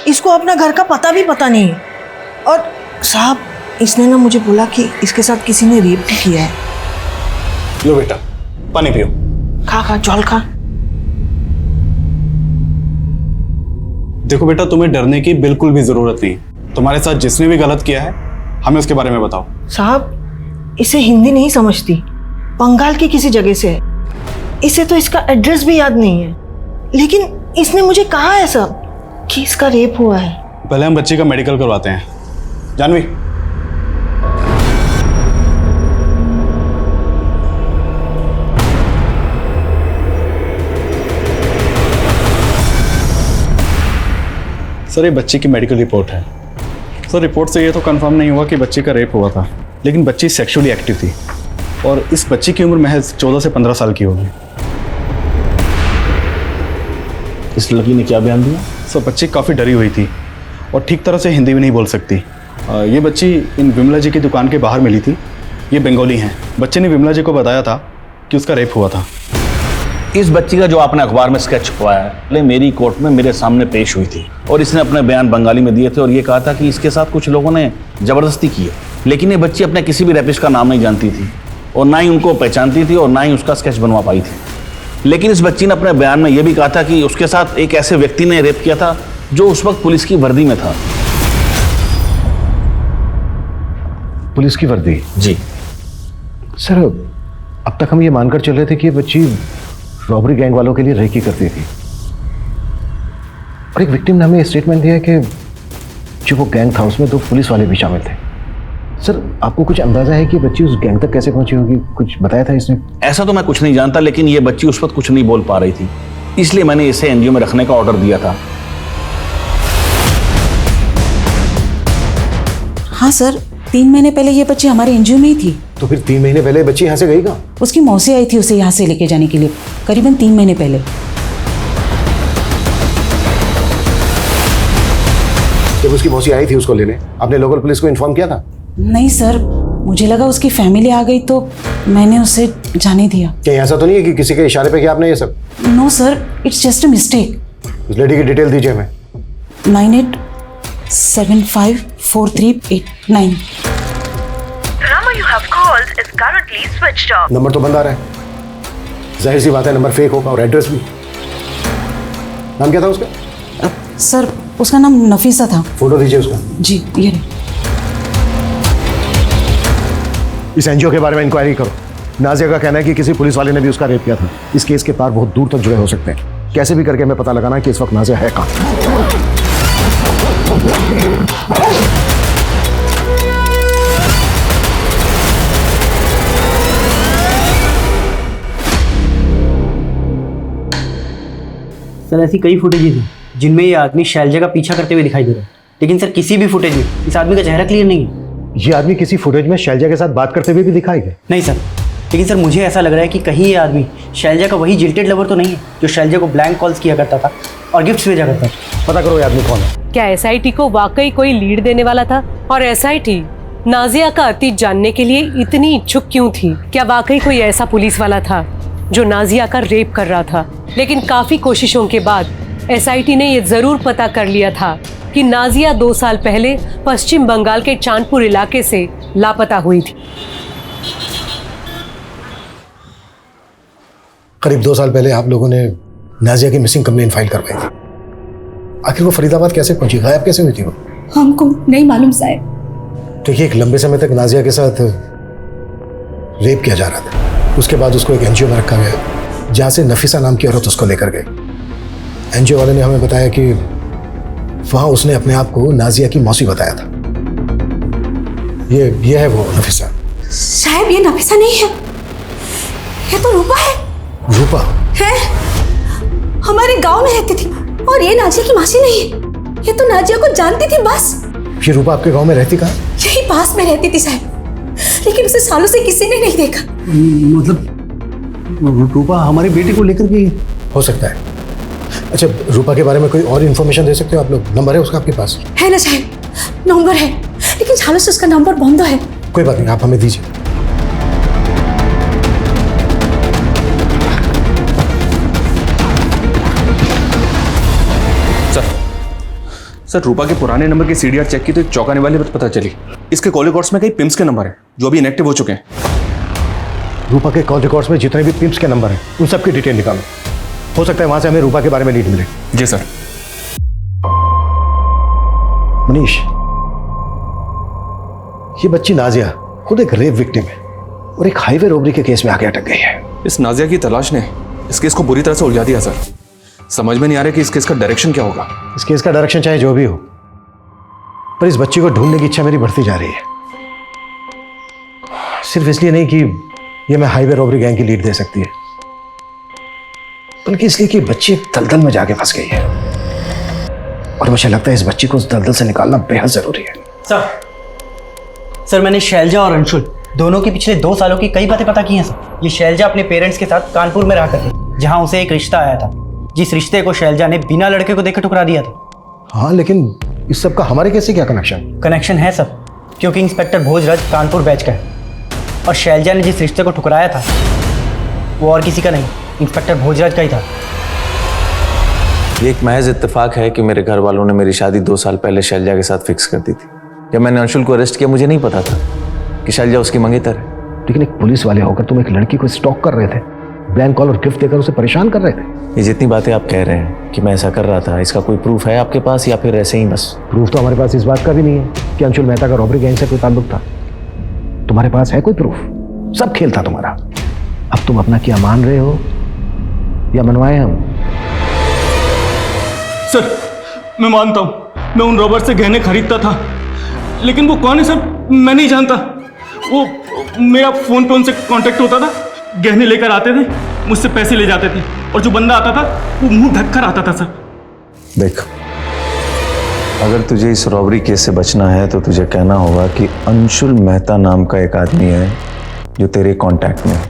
Speaker 9: इसको अपना घर का पता भी पता नहीं है। और साहब इसने ना मुझे बोला कि इसके साथ किसी ने रेप भी किया है।
Speaker 6: लो बेटा पानी पियो।
Speaker 9: खा खा जल खा।
Speaker 6: देखो बेटा, तुम्हें डरने की बिल्कुल भी जरूरत नहीं। तुम्हारे साथ जिसने भी गलत किया है हमें उसके बारे में बताओ।
Speaker 9: साहब इसे हिंदी नहीं समझती, बंगाल की किसी जगह से है। इसे तो इसका एड्रेस भी याद नहीं है, लेकिन इसने मुझे कहा है सब कि इसका रेप हुआ है।
Speaker 6: पहले हम बच्ची का मेडिकल करवाते हैं। जानवी सर, ये बच्ची की मेडिकल रिपोर्ट है। सर रिपोर्ट से ये तो कंफर्म नहीं हुआ कि बच्ची का रेप हुआ था, लेकिन बच्ची सेक्सुअली एक्टिव थी और इस बच्ची की उम्र महज 14 से 15 साल की होगी।
Speaker 15: इस लड़की ने क्या बयान दिया?
Speaker 6: सर बच्ची काफ़ी डरी हुई थी और ठीक तरह से हिंदी भी नहीं बोल सकती। ये बच्ची इन विमला जी की दुकान के बाहर मिली थी। ये बंगाली हैं। बच्चे ने विमला जी को बताया था कि उसका रेप हुआ था।
Speaker 15: इस बच्ची का जो आपने अखबार में स्केच छपवाया है, पहले मेरी कोर्ट में मेरे सामने पेश हुई थी और इसने अपने बयान बंगाली में दिए थे और ये कहा था कि इसके साथ कुछ लोगों ने ज़बरदस्ती की है। लेकिन ये बच्ची अपने किसी भी रेपिस्ट का नाम नहीं जानती थी और ना ही उनको पहचानती थी और ना ही उसका स्केच बनवा पाई थी। लेकिन इस बच्ची ने अपने बयान में यह भी कहा था कि उसके साथ एक ऐसे व्यक्ति ने रेप किया था जो उस वक्त पुलिस की वर्दी में था।
Speaker 16: पुलिस की वर्दी?
Speaker 15: जी
Speaker 16: सर, अब तक हम ये मानकर चल रहे थे कि ये बच्ची रॉबरी गैंग वालों के लिए रेकी करती थी और एक विक्टिम ने हमें स्टेटमेंट दिया कि जो वो गैंग था उसमें 2 पुलिस वाले भी शामिल थे। सर आपको कुछ अंदाजा है कि बच्ची उस गैंग तक कैसे पहुंची होगी? कुछ बताया था इसने?
Speaker 15: ऐसा तो मैं कुछ नहीं जानता, लेकिन ये बच्ची उस वक्त कुछ नहीं बोल पा रही थी, इसलिए मैंने इसे एनजीओ में रखने का ऑर्डर दिया था।
Speaker 11: हाँ सर, 3 महीने पहले ये बच्ची हमारे एनजीओ में ही थी।
Speaker 16: तो फिर 3 महीने पहले बच्ची यहाँ से गई कहाँ?
Speaker 11: उसकी मौसी आई थी उसे यहाँ से लेके जाने के लिए, करीबन 3 महीने पहले।
Speaker 16: जब उसकी मौसी आई थी उसको लेने, आपने लोकल पुलिस को इन्फॉर्म किया था?
Speaker 11: नहीं सर, मुझे लगा उसकी फैमिली आ गई तो मैंने उसे जाने दिया।
Speaker 16: क्या ऐसा तो नहीं है कि किसी के इशारे पे किया आपने ये सब?
Speaker 11: No sir, it's just a mistake.
Speaker 16: उस लेडी की डिटेल दीजिए हमें।
Speaker 11: 98754389।
Speaker 16: नंबर तो बंद आ रहा है, जाहिर सी बात है नंबर फेक होगा और एड्रेस भी। नाम क्या था उसका?
Speaker 11: सर उसका नाम नफीसा था।
Speaker 16: फोटो दीजिए उसका।
Speaker 11: जी ये रहे।
Speaker 16: इस एनजीओ के बारे में इंक्वायरी करो। नाजिया का कहना है कि किसी पुलिस वाले ने भी उसका रेप किया था। इस केस के तार बहुत दूर तक जुड़े हो सकते हैं। कैसे भी करके हमें पता लगाना है कि इस वक्त नाजिया है कहाँ।
Speaker 27: सर ऐसी कई फुटेजेस हैं जिनमें ये आदमी शैलजा का पीछा करते हुए दिखाई दे रहा है, लेकिन सर किसी भी फुटेज में इस आदमी का चेहरा क्लियर नहीं है।
Speaker 16: ये आदमी किसी फुटेज में शैलजा के साथ बात करते हुए भी दिखाई गए?
Speaker 27: नहीं सर, लेकिन सर मुझे ऐसा लग रहा है कि कहीं ये आदमी शैलजा का वही जिल्टेड लवर तो नहीं है जो शैलजा को ब्लैंक कॉल्स किया करता था और गिफ्ट्स भेजा करता था।
Speaker 16: पता करो ये आदमी कौन है।
Speaker 1: क्या एसआईटी को वाकई कोई लीड देने वाला था? और एसआईटी नाजिया का अतीत जानने के लिए इतनी इच्छुक क्यों थी? क्या वाकई कोई ऐसा पुलिस वाला था जो नाजिया का रेप कर रहा था? लेकिन काफी कोशिशों के बाद एसआईटी ने यह जरूर पता कर लिया था कि नाजिया 2 साल पहले पश्चिम बंगाल के चांदपुर इलाके से लापता हुई थी।
Speaker 16: करीब 2 साल पहले आप लोगों ने नाजिया की मिसिंग कंप्लेंट फाइल करवाई थी। आखिर वो फरीदाबाद कैसे पहुंची, गायब कैसे हुई थी वो?
Speaker 11: हमको नहीं मालूम साहब।
Speaker 16: देखिए एक लंबे समय तक नाजिया के साथ रेप किया जा रहा था। उसके बाद उसको एक एनजीओ में रखा गया जहाँ से नफीसा नाम की औरत उसको लेकर गई। एनजीओ वाले ने हमें बताया कि वहाँ उसने अपने आप को नाजिया की मौसी बताया था। ये है वो नफीसा।
Speaker 3: साहब ये नफीसा नहीं है, ये तो रूपा है।
Speaker 16: रूपा
Speaker 3: है, हमारे गांव में रहती थी और ये नाजिया की मासी नहीं है। ये तो नाजिया को जानती थी बस।
Speaker 16: ये रूपा आपके गांव में रहती कहाँ?
Speaker 3: यही पास में रहती थी साहब, लेकिन उसे सालों से किसी ने नहीं देखा।
Speaker 26: मतलब रूपा हमारी बेटी को लेकर भी
Speaker 16: हो सकता है। अच्छा, रूपा के बारे में कोई और इन्फॉर्मेशन दे सकते हो आप लोग? नंबर है उसका आपके पास?
Speaker 3: है ना साहब, नंबर है, लेकिन सालों से उसका नंबर बंद है।
Speaker 16: कोई बात नहीं, आप हमें दीजिए।
Speaker 6: सर रूपा के पुराने नंबर की सीडीआर चेक की तो एक चौंकाने वाली बात पता चली। इसके कॉल रिकॉर्ड्स में कई पिम्स के नंबर हैं जो अभी इनएक्टिव हो चुके हैं।
Speaker 16: रूपा के कॉल रिकॉर्ड्स में जितने भी पिम्स के नंबर हैं उन सब की डिटेल निकालो। हो सकता है वहां से हमें रूपा के बारे में लीड मिले।
Speaker 6: जी सर।
Speaker 16: मनीष, ये बच्ची नाजिया खुद एक रेप विक्टिम है और एक हाईवे रोबरी के केस में आके अटक गई है।
Speaker 6: इस नाजिया की तलाश ने इस केस को बुरी तरह से उलझा दिया सर। समझ में नहीं आ रहा कि इस केस का डायरेक्शन क्या होगा।
Speaker 16: इस केस का डायरेक्शन चाहे जो भी हो, पर इस बच्ची को ढूंढने की इच्छा मेरी बढ़ती जा रही है। सिर्फ इसलिए नहीं कि ये मैं हाईवे रॉबरी गैंग की लीड दे सकती है, बल्कि इसलिए कि बच्ची दलदल में जाके फंस गई है और मुझे लगता है इस बच्ची को उस दलदल से निकालना बेहद जरूरी है।
Speaker 27: सर मैंने शैलजा और अंशुल दोनों की पिछले 2 सालों की कई बातें पता की हैं सर। ये शैलजा अपने पेरेंट्स के साथ कानपुर में रहा करती, जहां उसे एक रिश्ता आया था, जिस रिश्ते को शैलजा ने बिना लड़के को देखे ठुकरा दिया था।
Speaker 16: हाँ, लेकिन इस सब का हमारे कैसे क्या कनेक्शन?
Speaker 27: कनेक्शन है सब, क्योंकि इंस्पेक्टर भोजराज कानपुर बैच का है और शैलजा ने जिस रिश्ते को ठुकराया था वो और किसी का नहीं, इंस्पेक्टर भोजराज का ही था।
Speaker 12: ये एक महज इत्तेफाक है कि मेरे घर वालों ने मेरी शादी 2 साल पहले शैलजा के साथ फिक्स कर दी थी। जब मैंने अंशुल को अरेस्ट किया मुझे नहीं पता था कि शैलजा उसकी मंगेतर है।
Speaker 16: लेकिन एक पुलिस वाले होकर तुम एक लड़की को स्टॉक कर रहे थे, ब्लैंक कॉल और गिफ्ट देकर उसे परेशान कर रहे थे।
Speaker 12: ये जितनी बातें आप कह रहे हैं कि मैं ऐसा कर रहा था, इसका कोई प्रूफ है आपके पास या फिर ऐसे ही बस?
Speaker 16: प्रूफ तो हमारे पास इस बात का भी नहीं है कि अंशुल मेहता का रॉबरी गैंग से कोई ताल्लुक था। तुम्हारे पास है कोई प्रूफ? सब खेल था तुम्हारा। अब तुम अपना क्या मान रहे हो या मनवाए हम?
Speaker 17: सर मैं मानता हूं, मैं उन रॉबर से गहने खरीदता था, लेकिन वो कौन है सर मैं नहीं जानता। वो मेरा फोन पे उनसे कांटेक्ट होता था, गहने लेकर आते थे, मुझसे पैसे ले जाते थे और जो बंदा आता था वो मुंह ढक कर आता था सर।
Speaker 12: देख, अगर तुझे इस रॉबरी केस से बचना है तो तुझे कहना होगा कि अंशुल मेहता नाम का एक आदमी है जो तेरे कांटेक्ट में है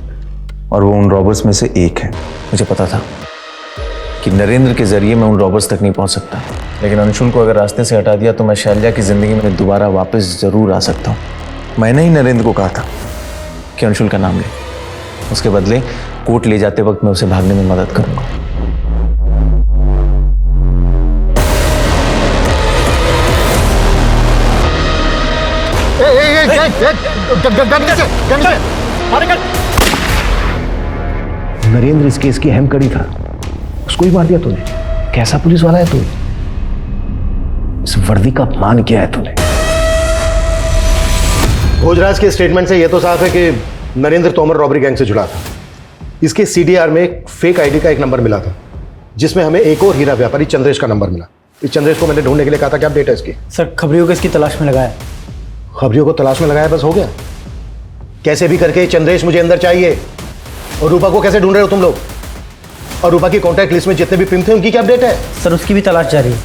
Speaker 12: और वो उन रॉबर्स में से एक है। मुझे पता था कि नरेंद्र के जरिए मैं उन रॉबर्स तक नहीं पहुंच सकता, लेकिन अंशुल को अगर रास्ते से हटा दिया तो मैं शैलजा की जिंदगी में दोबारा वापस जरूर आ सकता हूँ। मैंने ही नरेंद्र को कहा था कि अंशुल का नाम ले, उसके बदले कोर्ट ले जाते वक्त मैं उसे भागने में मदद करूंगा।
Speaker 16: नरेंद्र इस केस की अहम कड़ी था, उसको ही मार दिया तूने। कैसा पुलिस वाला है तू? इस वर्दी का अपमान किया है तूने। भोजराज के स्टेटमेंट से यह तो साफ है कि नरेंद्र तोमर रॉबरी गैंग से जुड़ा था। इसके सीडीआर में एक फेक आईडी का एक नंबर मिला था, जिसमें हमें एक और हीरा व्यापारी चंद्रेश का नंबर मिला। इस चंद्रेश को मैंने ढूंढने के लिए कहा था। क्या अपडेट है इसकी?
Speaker 27: सर खबरियों को इसकी तलाश में लगाया।
Speaker 16: खबरियों को तलाश में लगाया, बस हो गया? कैसे भी करके चंद्रेश मुझे अंदर चाहिए। और रूपा को कैसे ढूंढ रहे हो तुम लोग? और रूपा की कॉन्टैक्ट लिस्ट में जितने भी पिम्प थे उनकी क्या अपडेट है?
Speaker 27: सर उसकी भी तलाश जारी है।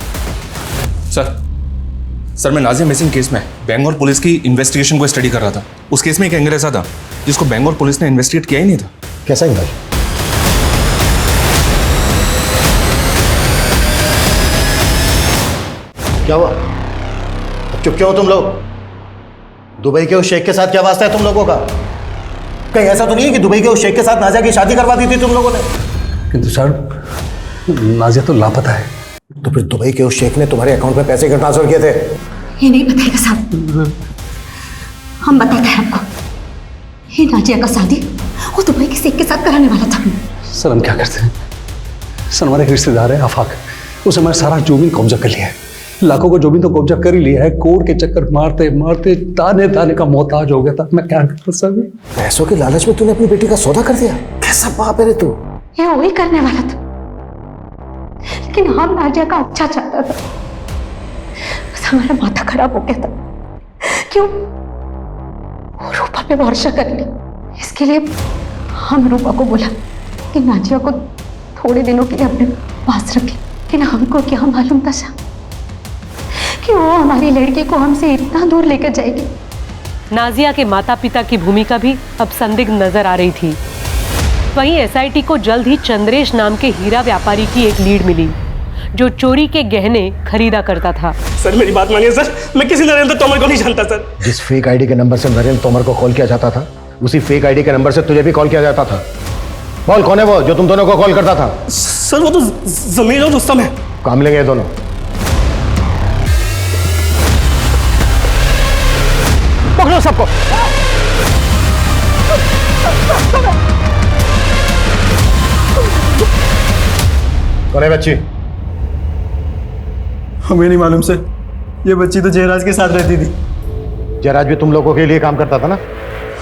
Speaker 6: सर मैं नाजिया मिसिंग केस में बेंगलोर पुलिस की इन्वेस्टिगेशन को स्टडी कर रहा था। उस केस में एक एंगल ऐसा था जिसको बेंगलोर पुलिस ने इन्वेस्टिगेट किया ही नहीं था।
Speaker 16: कैसा एंगल? क्या हुआ? अब चुप क्यों हो तुम लोग? दुबई के उस शेख के साथ क्या वास्ता है तुम लोगों का? कहीं ऐसा तो नहीं है कि दुबई के उस शेख के साथ नाजिया की शादी करवा दी थी तुम लोगों ने?
Speaker 26: किंतु सर नाजिया तो लापता है।
Speaker 16: तो फिर दुबई के उस शेख ने तुम्हारे अकाउंट में पैसे ट्रांसफर किए थे?
Speaker 3: ये नहीं बताएगा साहब, हम बताते हैं आपको। ये नाजिया का शादी वो दुबई के शेख के साथ कराने वाला था।
Speaker 26: सर हम क्या करते हैं? सर हमारे एक रिश्तेदार है आफाक, उसने हमारा सारा जमीन कब्जा कर लिया है। लाखों का जमीन तो कब्जा कर ही लिया है। कोर्ट के चक्कर मारते मारते ताने ताने का मोहताज हो गया था। मैं क्या करता सर?
Speaker 16: पैसों के लालच में तूने अपनी बेटी का सौदा कर दिया? कैसा बाप है रे तू?
Speaker 3: ये वही करने वाला था, लेकिन हम नाजिया का अच्छा चाहता था। बस हमारा माथा खराब हो गया था। क्यों? वो रूपा पे भरोसा कर ली। इसके लिए हम रूपा को बोला कि नाजिया को थोड़े दिनों के लिए अपने पास रखे, लेकिन हमको क्या मालूम था साहब कि वो हमारी लड़की को हमसे इतना दूर लेकर जाएगी।
Speaker 1: नाजिया के माता पिता की भूमिका भी अब संदिग्ध नजर आ रही थी। वहीं एसआईटी को जल्द ही चंद्रेश नाम के हीरा व्यापारी की एक लीड मिली जो चोरी के गहने खरीदा करता था।
Speaker 27: सर मेरी बात मानिए सर, मैं किसी नरेंद्र तोमर को नहीं जानता सर।
Speaker 16: जिस फेक आईडी के नंबर से नरेंद्र तोमर को कॉल किया जाता था, उसी फेक आईडी के नंबर से तुझे भी कॉल किया जाता था। बोल कौन है वो जो तुम दोनों को कॉल करता था?
Speaker 27: सर वो तो जमीर और रुस्तम है।
Speaker 16: काम लेंगे दोनों। पकड़ो सबको। कौन है बच्ची?
Speaker 17: हमें नहीं मालूम सर, ये बच्ची तो जयराज के साथ रहती थी।
Speaker 16: जयराज भी तुम लोगों के लिए काम करता था ना?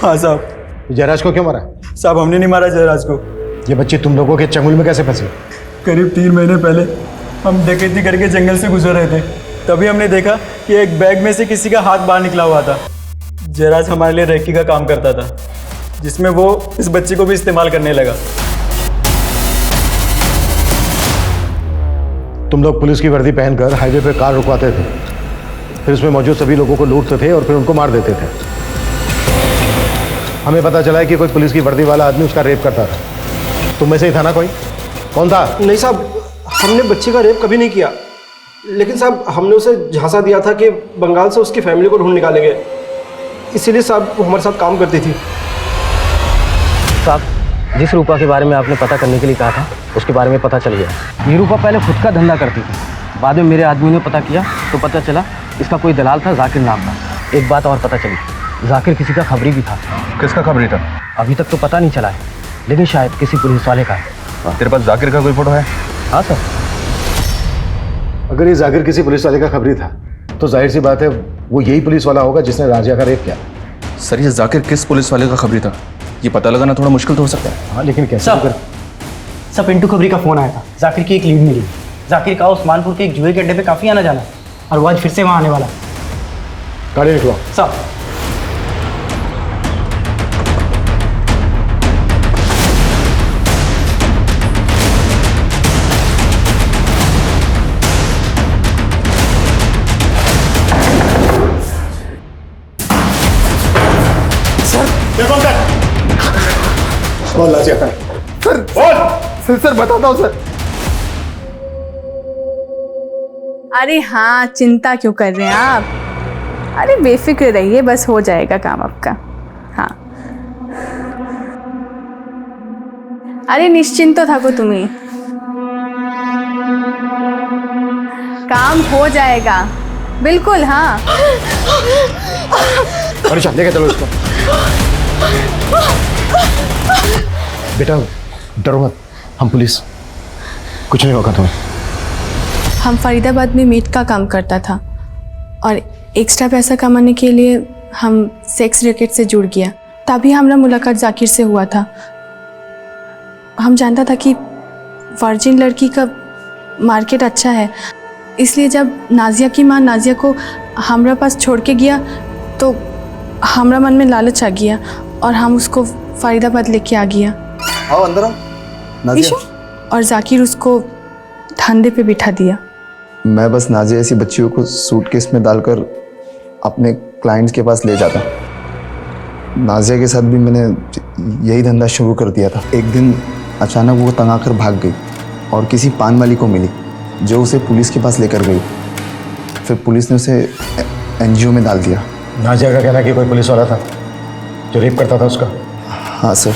Speaker 17: हाँ साहब।
Speaker 16: जयराज को क्यों मारा?
Speaker 17: साहब हमने नहीं मारा जयराज को।
Speaker 16: ये बच्ची तुम लोगों के चंगुल में कैसे फंसी?
Speaker 17: करीब 3 महीने पहले हम डकैती करके जंगल से गुजर रहे थे, तभी हमने देखा कि एक बैग में से किसी का हाथ बाहर निकला हुआ था। जयराज हमारे लिए रेकी का काम करता था, जिसमें वो इस बच्ची को भी इस्तेमाल करने लगा।
Speaker 16: तुम लोग पुलिस की वर्दी पहनकर हाईवे पे कार रुकवाते थे, फिर उसमें मौजूद सभी लोगों को लूटते थे और फिर उनको मार देते थे। हमें पता चला है कि कोई पुलिस की वर्दी वाला आदमी उसका रेप करता था। तुम में से ही था ना कोई? कौन था?
Speaker 27: नहीं साहब, हमने बच्ची का रेप कभी नहीं किया, लेकिन साहब हमने उसे झांसा दिया था कि बंगाल से उसकी फैमिली को ढूंढ निकालेंगे, इसीलिए साहब वो हमारे साथ काम करती थी। साहब जिस रूपा के बारे में आपने पता करने के लिए कहा था, उसके बारे में पता चल गया। ये रूपा पहले खुद का धंधा करती थी, बाद में मेरे आदमी ने पता किया तो पता चला इसका कोई दलाल था, जाकिर नाम का। एक बात और पता चली, जाकिर किसी का खबरी भी था।
Speaker 12: किसका खबरी था?
Speaker 27: अभी तक तो पता नहीं चला है, लेकिन शायद किसी पुलिस वाले का है।
Speaker 12: तेरे पास जाकिर का कोई फोटो है?
Speaker 27: हाँ सर।
Speaker 16: अगर ये जाकिर किसी पुलिस वाले का खबरी था तो जाहिर सी बात है वो यही पुलिस वाला होगा जिसने नाजिया का रेप किया।
Speaker 6: सर ये जाकिर किस पुलिस वाले का खबरी था, ये पता लगाना थोड़ा मुश्किल तो हो सकता है।
Speaker 16: हाँ लेकिन कैसे?
Speaker 27: सब पिंटू खबरी का फोन आया था, जाकिर की एक लीड मिली। जाकिर का उस्मानपुर के एक जुए के अड्डे पे काफी आना जाना, और वो आज फिर से वहाँ आने वाला।
Speaker 16: गाड़ी निकलो।
Speaker 27: सब
Speaker 16: बोल नाजिया का।
Speaker 27: सर
Speaker 16: बोल। सर बताता हूँ सर।
Speaker 7: अरे हाँ, चिंता क्यों कर रहे हैं आप? अरे बेफिक्र रहिए, बस हो जाएगा काम आपका। हाँ अरे निश्चिंत तो थाको तुम्हें, काम हो जाएगा बिल्कुल। हाँ
Speaker 16: अरे लेके चलो इसको। बेटा डरो मत, हम पुलिस, कुछ नहीं होगा तुम्हें।
Speaker 7: हम फरीदाबाद में मीट का काम करता था और एक्स्ट्रा पैसा कमाने के लिए हम सेक्स रैकेट से जुड़ गया। तभी हमारा मुलाकात जाकिर से हुआ था। हम जानता था कि वर्जिन लड़की का मार्केट अच्छा है, इसलिए जब नाजिया की माँ नाजिया को हमारा पास छोड़ के गया तो हमारा मन में लालच आ गया और हम उसको फरीदाबाद लेके आ गया।
Speaker 8: आओ अंदर आओ नाजिया।
Speaker 7: और जाकिर उसको धंधे पे बिठा दिया।
Speaker 5: मैं बस नाजिया ऐसी बच्चियों को सूटकेस में डालकर अपने क्लाइंट्स के पास ले जाता। नाजिया के साथ भी मैंने यही धंधा शुरू कर दिया था। एक दिन अचानक वो तंग आकर भाग गई और किसी पान वाली को मिली जो उसे पुलिस के पास लेकर गई। फिर पुलिस ने उसे एनजीओ में डाल दिया।
Speaker 16: नाजिया का कहना कि कोई पुलिस वाला था जो रेप करता था उसका?
Speaker 5: हाँ सर,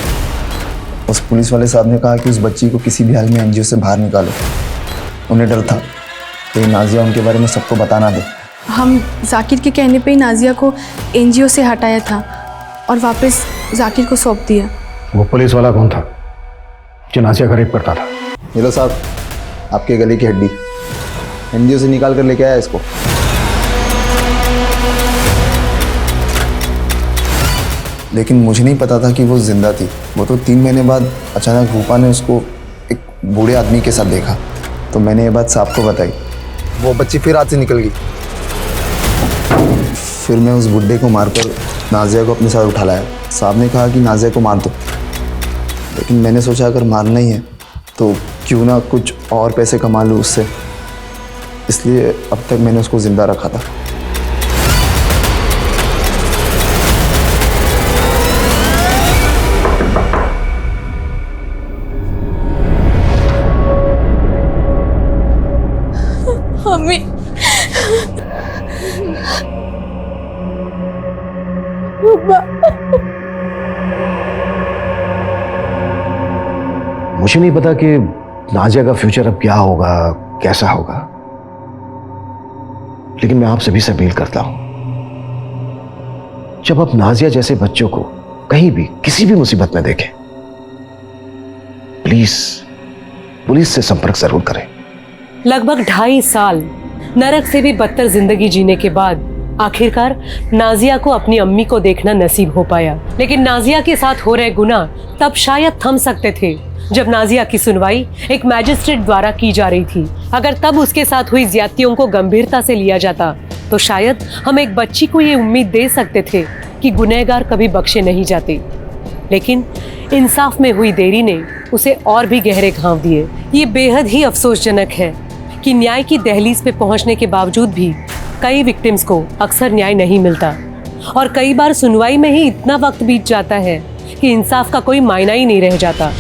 Speaker 5: उस पुलिस वाले साहब ने कहा कि उस बच्ची को किसी भी हाल में एनजीओ से बाहर निकालो। उन्हें डर था कि नाजिया उनके बारे में सबको बता ना दे।
Speaker 7: हम जाकिर के कहने पे ही नाजिया को एनजीओ से हटाया था और वापस जाकिर को सौंप दिया।
Speaker 16: वो पुलिस वाला कौन था जो नाजिया का रेप करता था?
Speaker 5: ये लो साहब, आपके गले की हड्डी, एनजीओ से निकाल कर लेके आया इसको। लेकिन मुझे नहीं पता था कि वो जिंदा थी। वो तो 3 महीने बाद अचानक रूपा ने उसको एक बूढ़े आदमी के साथ देखा, तो मैंने ये बात साहब को बताई। वो बच्ची फिर हाथ से निकल गई। फिर मैं उस बुड्ढे को मारकर नाजिया को अपने साथ उठा लाया। साहब ने कहा कि नाजिया को मार दो, लेकिन मैंने सोचा अगर मारना ही है तो क्यों ना कुछ और पैसे कमा लूँ उससे, इसलिए अब तक मैंने उसको ज़िंदा रखा था।
Speaker 20: हमें
Speaker 16: मुझे नहीं पता कि नाजिया का फ्यूचर अब क्या होगा, कैसा होगा, लेकिन मैं आप सभी से अपील करता हूं, जब आप नाजिया जैसे बच्चों को कहीं भी किसी भी मुसीबत में देखें, प्लीज पुलिस से संपर्क जरूर करें।
Speaker 1: लगभग 2.5 साल नरक से भी बदतर जिंदगी जीने के बाद आखिरकार नाजिया को अपनी अम्मी को देखना नसीब हो पाया। लेकिन नाजिया के साथ हो रहे गुनाह तब शायद थम सकते थे जब नाजिया की सुनवाई एक मैजिस्ट्रेट द्वारा की जा रही थी। अगर तब उसके साथ हुई ज्यादतियों को गंभीरता से लिया जाता तो शायद हम एक बच्ची को ये उम्मीद दे सकते थे कि गुनहगार कभी बख्शे नहीं जाते। लेकिन इंसाफ में हुई देरी ने उसे और भी गहरे घाव दिए। ये बेहद ही अफसोसजनक है कि न्याय की दहलीज पे पहुंचने के बावजूद भी कई विक्टिम्स को अक्सर न्याय नहीं मिलता और कई बार सुनवाई में ही इतना वक्त बीत जाता है कि इंसाफ का कोई मायना ही नहीं रह जाता।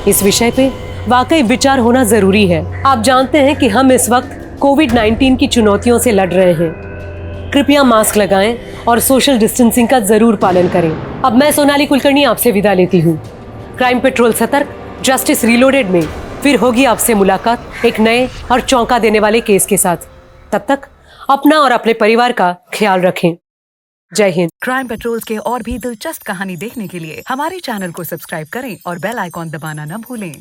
Speaker 1: इस विषय पे वाकई विचार होना जरूरी है। आप जानते हैं कि हम इस वक्त कोविड-19 की चुनौतियों से लड़ रहे हैं। कृपया मास्क लगाएं और सोशल डिस्टेंसिंग का जरूर पालन करें। अब मैं सोनाली कुलकर्णी आपसे विदा लेती हूँ। क्राइम पेट्रोल सतर्क, जस्टिस रीलोडेड में फिर होगी आपसे मुलाकात एक नए और चौंका देने वाले केस के साथ। तब तक अपना और अपने परिवार का ख्याल रखें। जय हिंद।
Speaker 13: क्राइम पेट्रोल के और भी दिलचस्प कहानी देखने के लिए हमारे चैनल को सब्सक्राइब करें और बेल आइकॉन दबाना न भूलें।